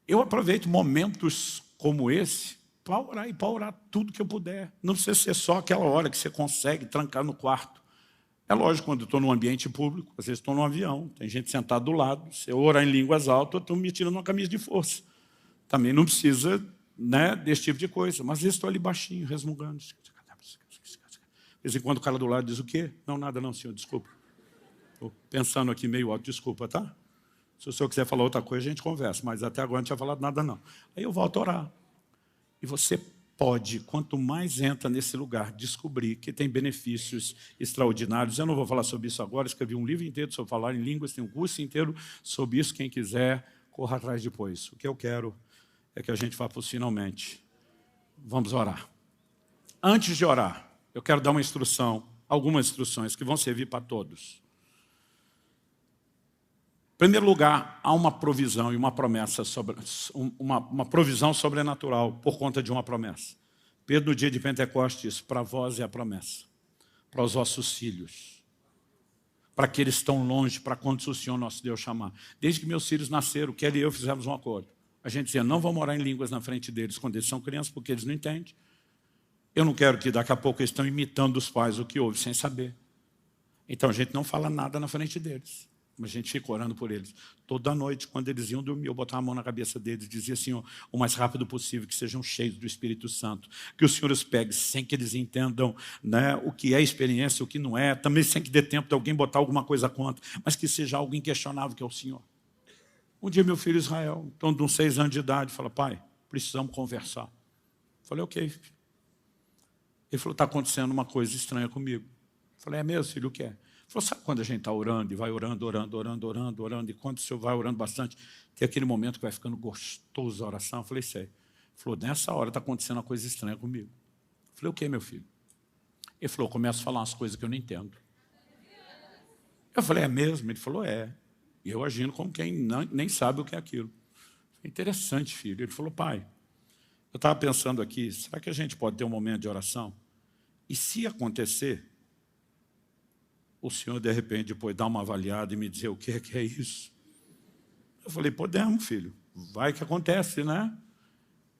Eu aproveito momentos como esse para orar e para orar tudo que eu puder. Não precisa ser só aquela hora que você consegue trancar no quarto. É lógico, quando eu estou num ambiente público, às vezes estou num avião, tem gente sentada do lado, se eu orar em línguas altas, eu estou me tirando uma camisa de força. Também não precisa, né, desse tipo de coisa, mas às vezes estou ali baixinho, resmungando. De vez em quando o cara do lado diz o quê? Não, nada não, senhor, desculpa. Estou pensando aqui meio alto, desculpa, tá? Se o senhor quiser falar outra coisa, a gente conversa, mas até agora não tinha falado nada não. Aí eu volto a orar. E você pode, quanto mais entra nesse lugar, descobrir que tem benefícios extraordinários. Eu não vou falar sobre isso agora, escrevi um livro inteiro sobre falar em línguas, tem um curso inteiro sobre isso, quem quiser, corra atrás depois. O que eu quero é que a gente vá para os finalmente. Vamos orar. Antes de orar, eu quero dar uma instrução, algumas instruções que vão servir para todos. Em primeiro lugar, há uma provisão e uma promessa, uma provisão sobrenatural por conta de uma promessa. Pedro, no dia de Pentecostes, disse, para vós é a promessa, para os vossos filhos, para aqueles que estão longe, para quantos o Senhor nosso Deus chamar. Desde que meus filhos nasceram, Kelly e eu fizemos um acordo. A gente dizia, não vamos orar em línguas na frente deles quando eles são crianças, porque eles não entendem. Eu não quero que daqui a pouco eles estão imitando os pais o que houve, sem saber. Então a gente não fala nada na frente deles. Mas a gente fica orando por eles. Toda noite, quando eles iam dormir, eu botava a mão na cabeça deles e dizia assim, o mais rápido possível, que sejam cheios do Espírito Santo. Que o Senhor os pegue sem que eles entendam, né, o que é experiência, o que não é. Também sem que dê tempo de alguém botar alguma coisa contra. Mas que seja algo inquestionável, que é o Senhor. Um dia, meu filho Israel, então de uns 6 anos de idade, fala, pai, precisamos conversar. Eu falei, ok, filho. Ele falou, está acontecendo uma coisa estranha comigo. Eu falei, é mesmo, filho, o que é? Ele falou, sabe quando a gente está orando e vai orando, e quando o senhor vai orando bastante, tem aquele momento que vai ficando gostoso a oração? Eu falei, sei. Ele falou, nessa hora está acontecendo uma coisa estranha comigo. Eu falei, o que, meu filho? Ele falou, eu começo a falar umas coisas que eu não entendo. Eu falei, é mesmo? Ele falou, é. E eu agindo como quem nem sabe o que é aquilo. Falei, interessante, filho. Ele falou, pai, eu estava pensando aqui, será que a gente pode ter um momento de oração? E se acontecer, o senhor, de repente, depois dá uma avaliada e me dizer o que é isso? Eu falei, podemos, filho. Vai que acontece, né?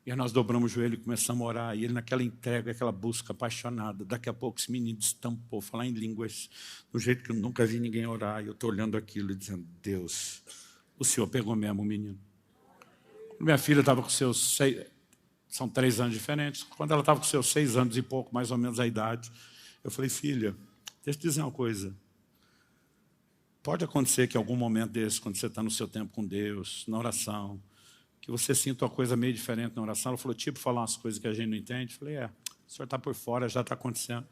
E aí nós dobramos o joelho e começamos a orar. E ele naquela entrega, aquela busca apaixonada. Daqui a pouco esse menino destampou, falar em línguas, do jeito que eu nunca vi ninguém orar. E eu estou olhando aquilo e dizendo, Deus, o senhor pegou mesmo o menino. Minha filha estava com seus 6... São 3 anos diferentes. Quando ela estava com seus 6 anos e pouco, mais ou menos a idade, eu falei, filha, deixa eu te dizer uma coisa. Pode acontecer que em algum momento desse, quando você está no seu tempo com Deus, na oração, que você sinta uma coisa meio diferente na oração. Ela falou, tipo, falar umas coisas que a gente não entende. Eu falei, o senhor está por fora, já está acontecendo.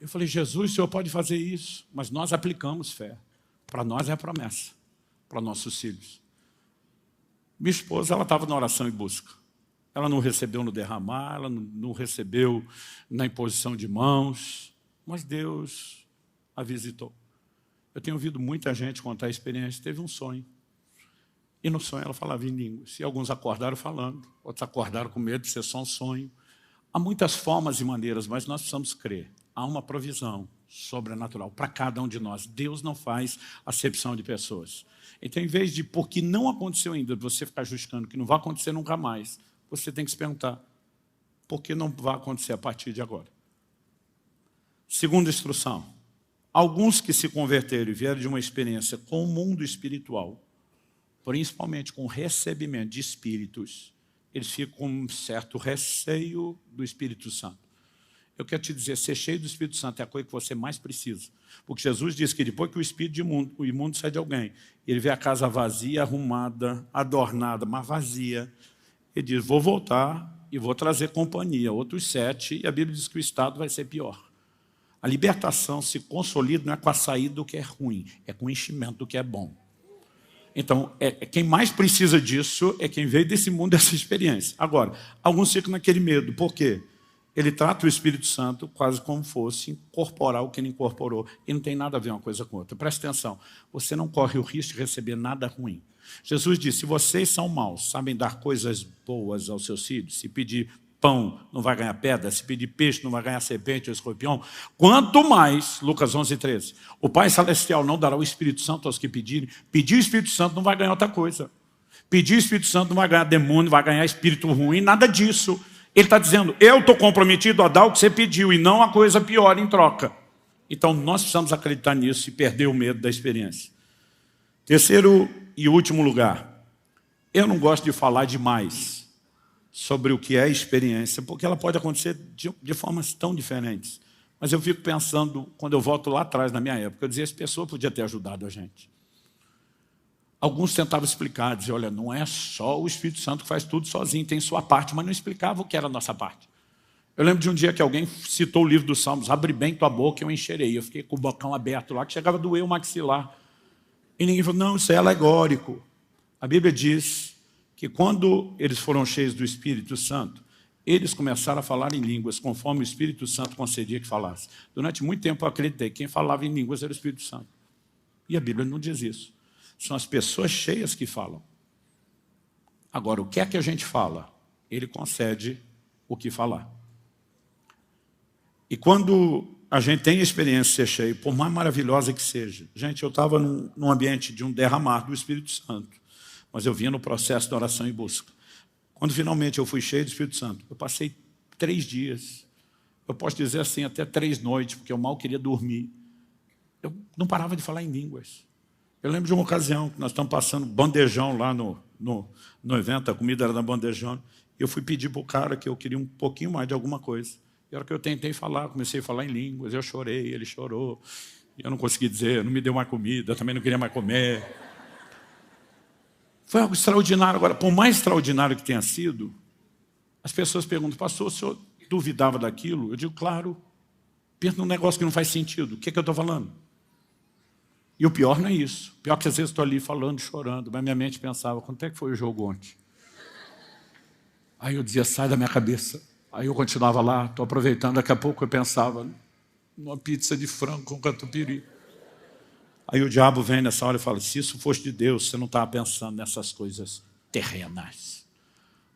Eu falei, Jesus, o senhor pode fazer isso, mas nós aplicamos fé. Para nós é a promessa, para nossos filhos. Minha esposa, ela estava na oração e busca. Ela não recebeu no derramar, ela não recebeu na imposição de mãos, mas Deus a visitou. Eu tenho ouvido muita gente contar a experiência, teve um sonho. E no sonho ela falava em línguas. E alguns acordaram falando, outros acordaram com medo de ser só um sonho. Há muitas formas e maneiras, mas nós precisamos crer. Há uma provisão sobrenatural para cada um de nós. Deus não faz acepção de pessoas. Então, em vez de, porque não aconteceu ainda, você ficar justificando que não vai acontecer nunca mais, você tem que se perguntar, por que não vai acontecer a partir de agora? Segunda instrução. Alguns que se converteram e vieram de uma experiência com o mundo espiritual, principalmente com o recebimento de espíritos, eles ficam com um certo receio do Espírito Santo. Eu quero te dizer, ser cheio do Espírito Santo é a coisa que você mais precisa. Porque Jesus disse que depois que o espírito o imundo sai de alguém, ele vê a casa vazia, arrumada, adornada, mas vazia. Ele diz, vou voltar e vou trazer companhia, outros 7, e a Bíblia diz que o estado vai ser pior. A libertação se consolida não é com a saída do que é ruim, é com o enchimento do que é bom. Então, quem mais precisa disso é quem veio desse mundo, dessa experiência. Agora, alguns ficam naquele medo. Por quê? Ele trata o Espírito Santo quase como fosse incorporar o que ele incorporou. E não tem nada a ver uma coisa com outra. Presta atenção, você não corre o risco de receber nada ruim. Jesus disse, se vocês são maus, sabem dar coisas boas aos seus filhos, se pedir pão não vai ganhar pedra, se pedir peixe não vai ganhar serpente ou escorpião, quanto mais, Lucas 11:13, o Pai Celestial não dará o Espírito Santo aos que pedirem. Pedir o Espírito Santo não vai ganhar outra coisa. Pedir o Espírito Santo não vai ganhar demônio, não vai ganhar espírito ruim, nada disso. Ele está dizendo, eu estou comprometido a dar o que você pediu e não a coisa pior em troca. Então, nós precisamos acreditar nisso e perder o medo da experiência. Terceiro e último lugar, eu não gosto de falar demais sobre o que é experiência, porque ela pode acontecer de formas tão diferentes. Mas eu fico pensando, quando eu volto lá atrás, na minha época, eu dizia, essa pessoa podia ter ajudado a gente. Alguns tentavam explicar, diziam, olha, não é só o Espírito Santo que faz tudo sozinho, tem sua parte, mas não explicava o que era a nossa parte. Eu lembro de um dia que alguém citou o livro dos Salmos, abre bem tua boca e eu encherei. Eu fiquei com o bocão aberto lá, que chegava a doer o maxilar. E ninguém falou, não, isso é alegórico. A Bíblia diz que quando eles foram cheios do Espírito Santo, eles começaram a falar em línguas, conforme o Espírito Santo concedia que falasse. Durante muito tempo eu acreditei que quem falava em línguas era o Espírito Santo. E a Bíblia não diz isso. São as pessoas cheias que falam. Agora, o que é que a gente fala? Ele concede o que falar. E quando a gente tem a experiência de ser cheio, por mais maravilhosa que seja, gente, eu estava num ambiente de um derramar do Espírito Santo, mas eu vinha no processo de oração e busca. Quando finalmente eu fui cheio do Espírito Santo, eu passei 3 dias, eu posso dizer assim, até 3 noites, porque eu mal queria dormir. Eu não parava de falar em línguas. Eu lembro de uma ocasião que nós estamos passando bandejão lá no evento, a comida era da bandejão, e eu fui pedir para o cara que eu queria um pouquinho mais de alguma coisa. E a hora que eu tentei falar, comecei a falar em línguas, eu chorei, ele chorou, e eu não consegui dizer, não me deu mais comida, eu também não queria mais comer. Foi algo extraordinário. Agora, por mais extraordinário que tenha sido, as pessoas perguntam, pastor, o senhor duvidava daquilo? Eu digo, claro, pensa num negócio que não faz sentido, o que é que eu estou falando? E o pior não é isso. O pior é que às vezes estou ali falando, chorando, mas minha mente pensava, quanto é que foi o jogo ontem? Aí eu dizia, sai da minha cabeça. Aí eu continuava lá, estou aproveitando, daqui a pouco eu pensava numa pizza de frango com catupiry. Aí o diabo vem nessa hora e fala, se isso fosse de Deus, você não estava pensando nessas coisas terrenas.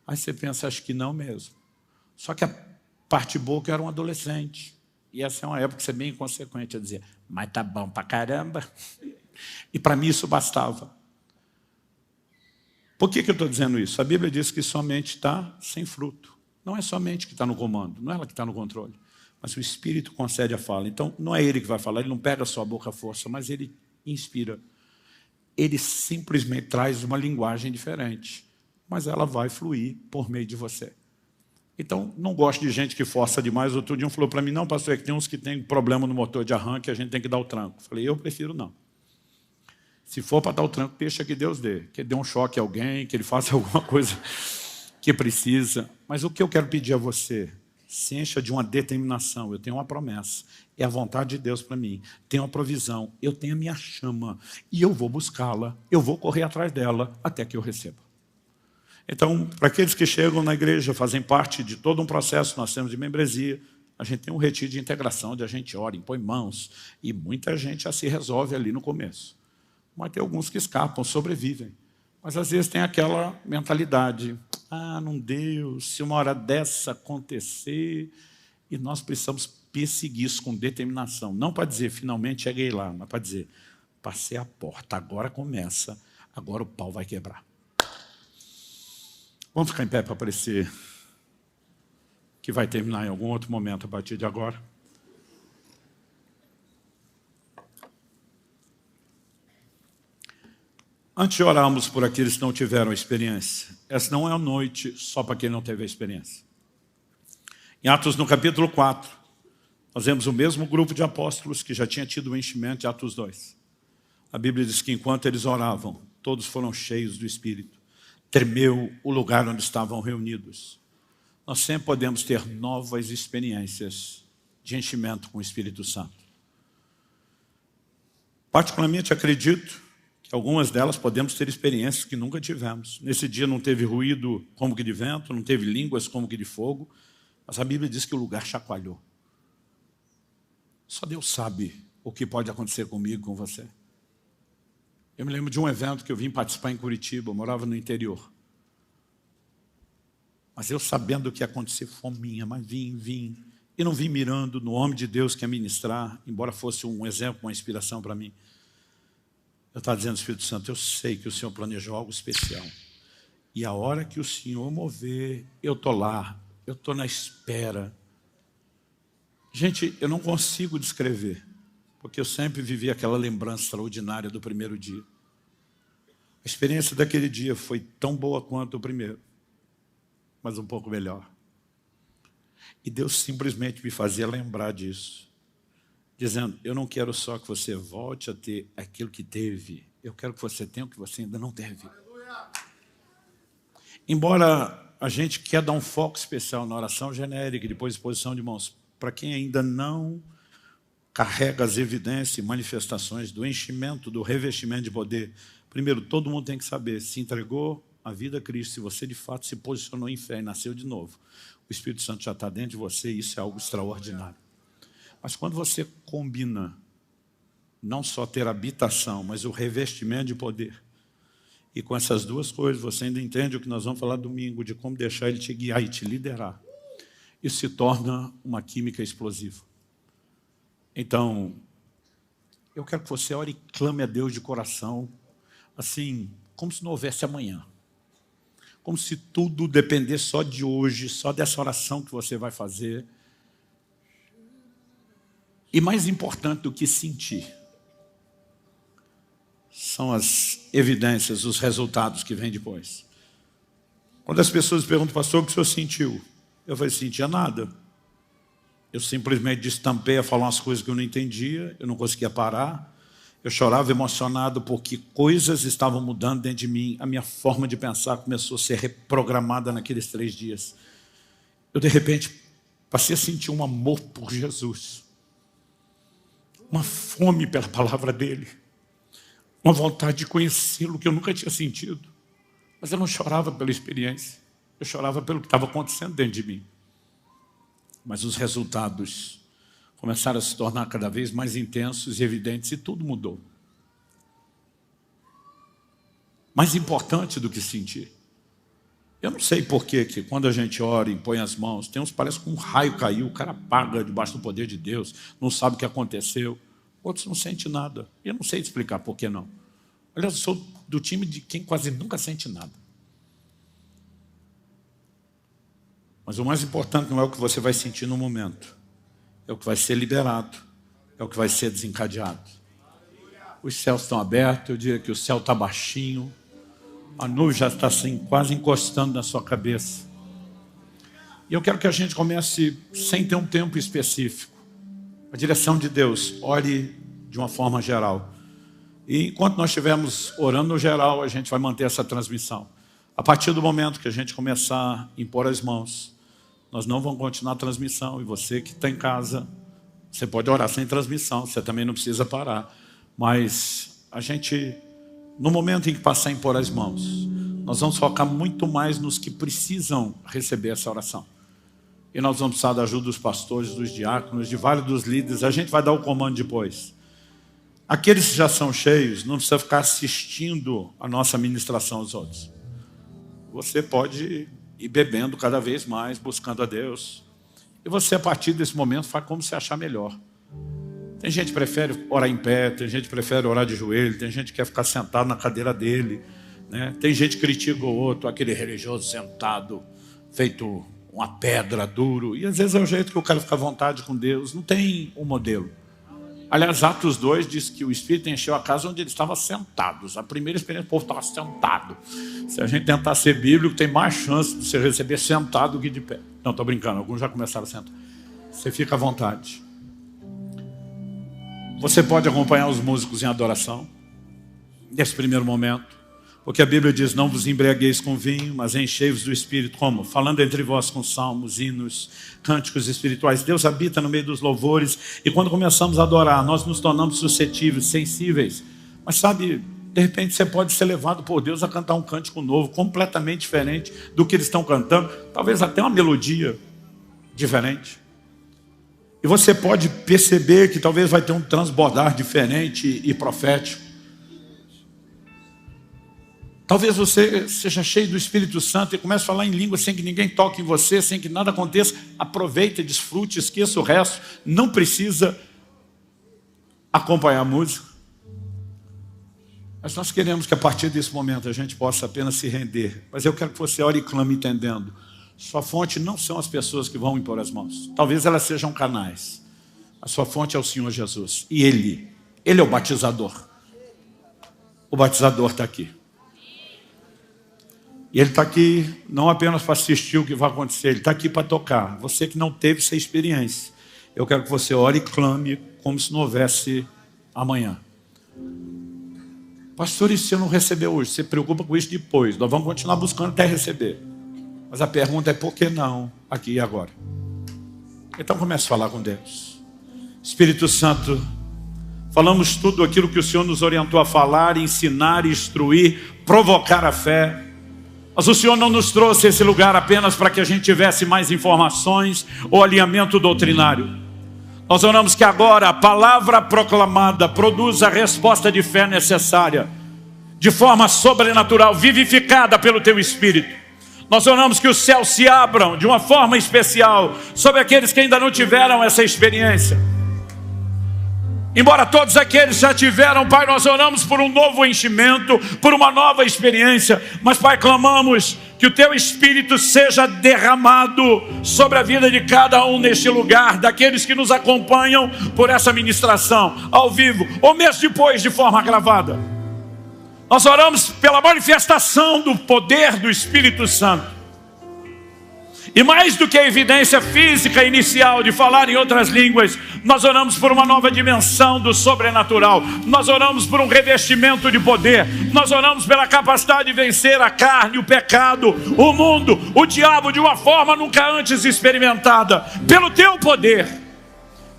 Aí você pensa, acho que não mesmo. Só que a parte boa que eu era um adolescente. E essa é uma época que você é bem inconsequente a dizer, mas tá bom pra caramba. E para mim isso bastava. Por que eu estou dizendo isso? A Bíblia diz que somente está sem fruto. Não é somente que está no comando, não é ela que está no controle. Mas o Espírito concede a fala. Então, não é ele que vai falar, ele não pega a sua boca à força, mas ele inspira. Ele simplesmente traz uma linguagem diferente. Mas ela vai fluir por meio de você. Então, não gosto de gente que força demais. Outro dia um falou para mim, não, pastor, é que tem uns que tem problema no motor de arranque, a gente tem que dar o tranco. Falei, eu prefiro não. Se for para dar o tranco, deixa que Deus dê. Que ele dê um choque a alguém, que ele faça alguma coisa que precisa. Mas o que eu quero pedir a você, se encha de uma determinação. Eu tenho uma promessa, é a vontade de Deus para mim. Tenho uma provisão, eu tenho a minha chama. E eu vou buscá-la, eu vou correr atrás dela até que eu receba. Então, para aqueles que chegam na igreja, fazem parte de todo um processo, nós temos de membresia, a gente tem um retiro de integração, onde a gente ora, impõe mãos, e muita gente já se resolve ali no começo. Mas tem alguns que escapam, sobrevivem. Mas às vezes tem aquela mentalidade, não deu, se uma hora dessa acontecer, e nós precisamos perseguir isso com determinação. Não para dizer, finalmente cheguei lá, mas para dizer, passei a porta, agora começa, agora o pau vai quebrar. Vamos ficar em pé para parecer que vai terminar em algum outro momento a partir de agora. Antes de orarmos por aqueles que não tiveram experiência, essa não é a noite só para quem não teve a experiência. Em Atos, no capítulo 4, nós vemos o mesmo grupo de apóstolos que já tinha tido o enchimento de Atos 2. A Bíblia diz que enquanto eles oravam, todos foram cheios do Espírito. Tremeu o lugar onde estavam reunidos. Nós sempre podemos ter novas experiências de enchimento com o Espírito Santo. Particularmente acredito que algumas delas podemos ter experiências que nunca tivemos. Nesse dia não teve ruído como que de vento, não teve línguas como que de fogo, mas a Bíblia diz que o lugar chacoalhou. Só Deus sabe o que pode acontecer comigo, com você. Eu me lembro de um evento que eu vim participar em Curitiba, eu morava no interior. Mas eu sabendo o que ia acontecer, fominha, mas vim. E não vim mirando no homem de Deus que ia ministrar, embora fosse um exemplo, uma inspiração para mim. Eu estava dizendo ao Espírito Santo, eu sei que o Senhor planejou algo especial. E a hora que o Senhor mover, eu estou lá, eu estou na espera. Gente, eu não consigo descrever porque eu sempre vivi aquela lembrança extraordinária do primeiro dia. A experiência daquele dia foi tão boa quanto o primeiro, mas um pouco melhor. E Deus simplesmente me fazia lembrar disso, dizendo, eu não quero só que você volte a ter aquilo que teve, eu quero que você tenha o que você ainda não teve. Embora a gente quer dar um foco especial na oração genérica e depois exposição de mãos, para quem ainda não carrega as evidências e manifestações do enchimento, do revestimento de poder, primeiro, todo mundo tem que saber, se entregou a vida a Cristo, se você de fato se posicionou em fé e nasceu de novo, o Espírito Santo já está dentro de você e isso é algo extraordinário. Mas quando você combina não só ter habitação, mas o revestimento de poder, e com essas duas coisas você ainda entende o que nós vamos falar domingo, de como deixar Ele te guiar e te liderar, isso se torna uma química explosiva. Então, eu quero que você ore e clame a Deus de coração, assim, como se não houvesse amanhã. Como se tudo dependesse só de hoje, só dessa oração que você vai fazer. E mais importante do que sentir, são as evidências, os resultados que vêm depois. Quando as pessoas perguntam, pastor, o que o senhor sentiu? Eu falei, sentia nada. Eu simplesmente destampei a falar umas coisas que eu não entendia, eu não conseguia parar. Eu chorava emocionado porque coisas estavam mudando dentro de mim. A minha forma de pensar começou a ser reprogramada naqueles 3 dias. Eu, de repente, passei a sentir um amor por Jesus. Uma fome pela palavra dele. Uma vontade de conhecê-lo que eu nunca tinha sentido. Mas eu não chorava pela experiência. Eu chorava pelo que estava acontecendo dentro de mim. Mas os resultados começaram a se tornar cada vez mais intensos e evidentes e tudo mudou. Mais importante do que sentir. Eu não sei por que quando a gente ora e põe as mãos, tem uns que parece que um raio caiu, o cara apaga debaixo do poder de Deus, não sabe o que aconteceu. Outros não sentem nada. Eu não sei explicar por que não. Aliás, eu sou do time de quem quase nunca sente nada. Mas o mais importante não é o que você vai sentir no momento. É o que vai ser liberado. É o que vai ser desencadeado. Os céus estão abertos, eu diria que o céu está baixinho. A nuvem já está assim, quase encostando na sua cabeça. E eu quero que a gente comece sem ter um tempo específico. A direção de Deus, ore de uma forma geral. E enquanto nós estivermos orando no geral, a gente vai manter essa transmissão. A partir do momento que a gente começar a impor as mãos, nós não vamos continuar a transmissão. E você que está em casa, você pode orar sem transmissão, você também não precisa parar. Mas a gente, no momento em que passar a impor as mãos, nós vamos focar muito mais nos que precisam receber essa oração. E nós vamos precisar da ajuda dos pastores, dos diáconos, de vários dos líderes. A gente vai dar o comando depois. Aqueles que já são cheios, não precisa ficar assistindo a nossa ministração aos outros. Você pode ir bebendo cada vez mais, buscando a Deus. E você, a partir desse momento, faz como você achar melhor. Tem gente que prefere orar em pé, tem gente que prefere orar de joelho, tem gente que quer ficar sentado na cadeira dele, né? Tem gente que critica o outro, aquele religioso sentado, feito uma pedra, duro. E às vezes é o jeito que o cara fica à vontade com Deus. Não tem um modelo. Aliás, Atos 2 diz que o Espírito encheu a casa onde eles estavam sentados. A primeira experiência, o povo estava sentado. Se a gente tentar ser bíblico, tem mais chance de você receber sentado do que de pé. Não, estou brincando, alguns já começaram a sentar. Você fica à vontade. Você pode acompanhar os músicos em adoração, nesse primeiro momento. Porque a Bíblia diz, não vos embriagueis com vinho, mas enchei-vos do Espírito. Como? Falando entre vós com salmos, hinos, cânticos espirituais. Deus habita no meio dos louvores. E quando começamos a adorar, nós nos tornamos suscetíveis, sensíveis. Mas sabe, de repente você pode ser levado por Deus a cantar um cântico novo, completamente diferente do que eles estão cantando. Talvez até uma melodia diferente. E você pode perceber que talvez vai ter um transbordar diferente e profético. Talvez você seja cheio do Espírito Santo e comece a falar em língua sem que ninguém toque em você, sem que nada aconteça. Aproveite, desfrute, esqueça o resto. Não precisa acompanhar a música. Mas nós queremos que a partir desse momento a gente possa apenas se render. Mas eu quero que você ore e clame entendendo. Sua fonte não são as pessoas que vão impor as mãos. Talvez elas sejam canais. A sua fonte é o Senhor Jesus. E Ele é o batizador. O batizador está aqui. E Ele está aqui não apenas para assistir o que vai acontecer, Ele está aqui para tocar. Você que não teve essa experiência, eu quero que você ore e clame como se não houvesse amanhã. Pastor, e se eu não receber hoje? Você preocupa com isso depois. Nós vamos continuar buscando até receber. Mas a pergunta é por que não aqui e agora? Então comece a falar com Deus. Espírito Santo, falamos tudo aquilo que o Senhor nos orientou a falar, ensinar, instruir, provocar a fé. Mas o Senhor não nos trouxe esse lugar apenas para que a gente tivesse mais informações ou alinhamento doutrinário. Nós oramos que agora a palavra proclamada produza a resposta de fé necessária, de forma sobrenatural, vivificada pelo Teu Espírito. Nós oramos que os céus se abram de uma forma especial sobre aqueles que ainda não tiveram essa experiência. Embora todos aqueles já tiveram, Pai, nós oramos por um novo enchimento, por uma nova experiência. Mas, Pai, clamamos que o Teu Espírito seja derramado sobre a vida de cada um neste lugar, daqueles que nos acompanham por essa ministração, ao vivo, ou mesmo depois de forma gravada. Nós oramos pela manifestação do poder do Espírito Santo. E mais do que a evidência física inicial de falar em outras línguas, nós oramos por uma nova dimensão do sobrenatural. Nós oramos por um revestimento de poder. Nós oramos pela capacidade de vencer a carne, o pecado, o mundo, o diabo de uma forma nunca antes experimentada. Pelo Teu poder.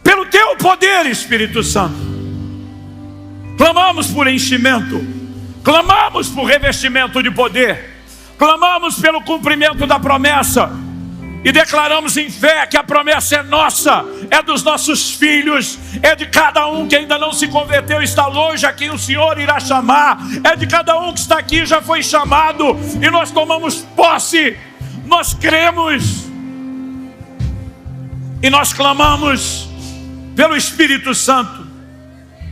Pelo Teu poder, Espírito Santo. Clamamos por enchimento. Clamamos por revestimento de poder. Clamamos pelo cumprimento da promessa. E declaramos em fé que a promessa é nossa, é dos nossos filhos, é de cada um que ainda não se converteu, está longe, a quem o Senhor irá chamar, é de cada um que está aqui, já foi chamado, e nós tomamos posse, nós cremos, e nós clamamos pelo Espírito Santo,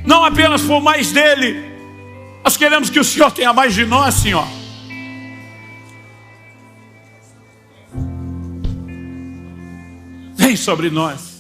não apenas por mais dele, nós queremos que o Senhor tenha mais de nós, Senhor. Vem sobre nós.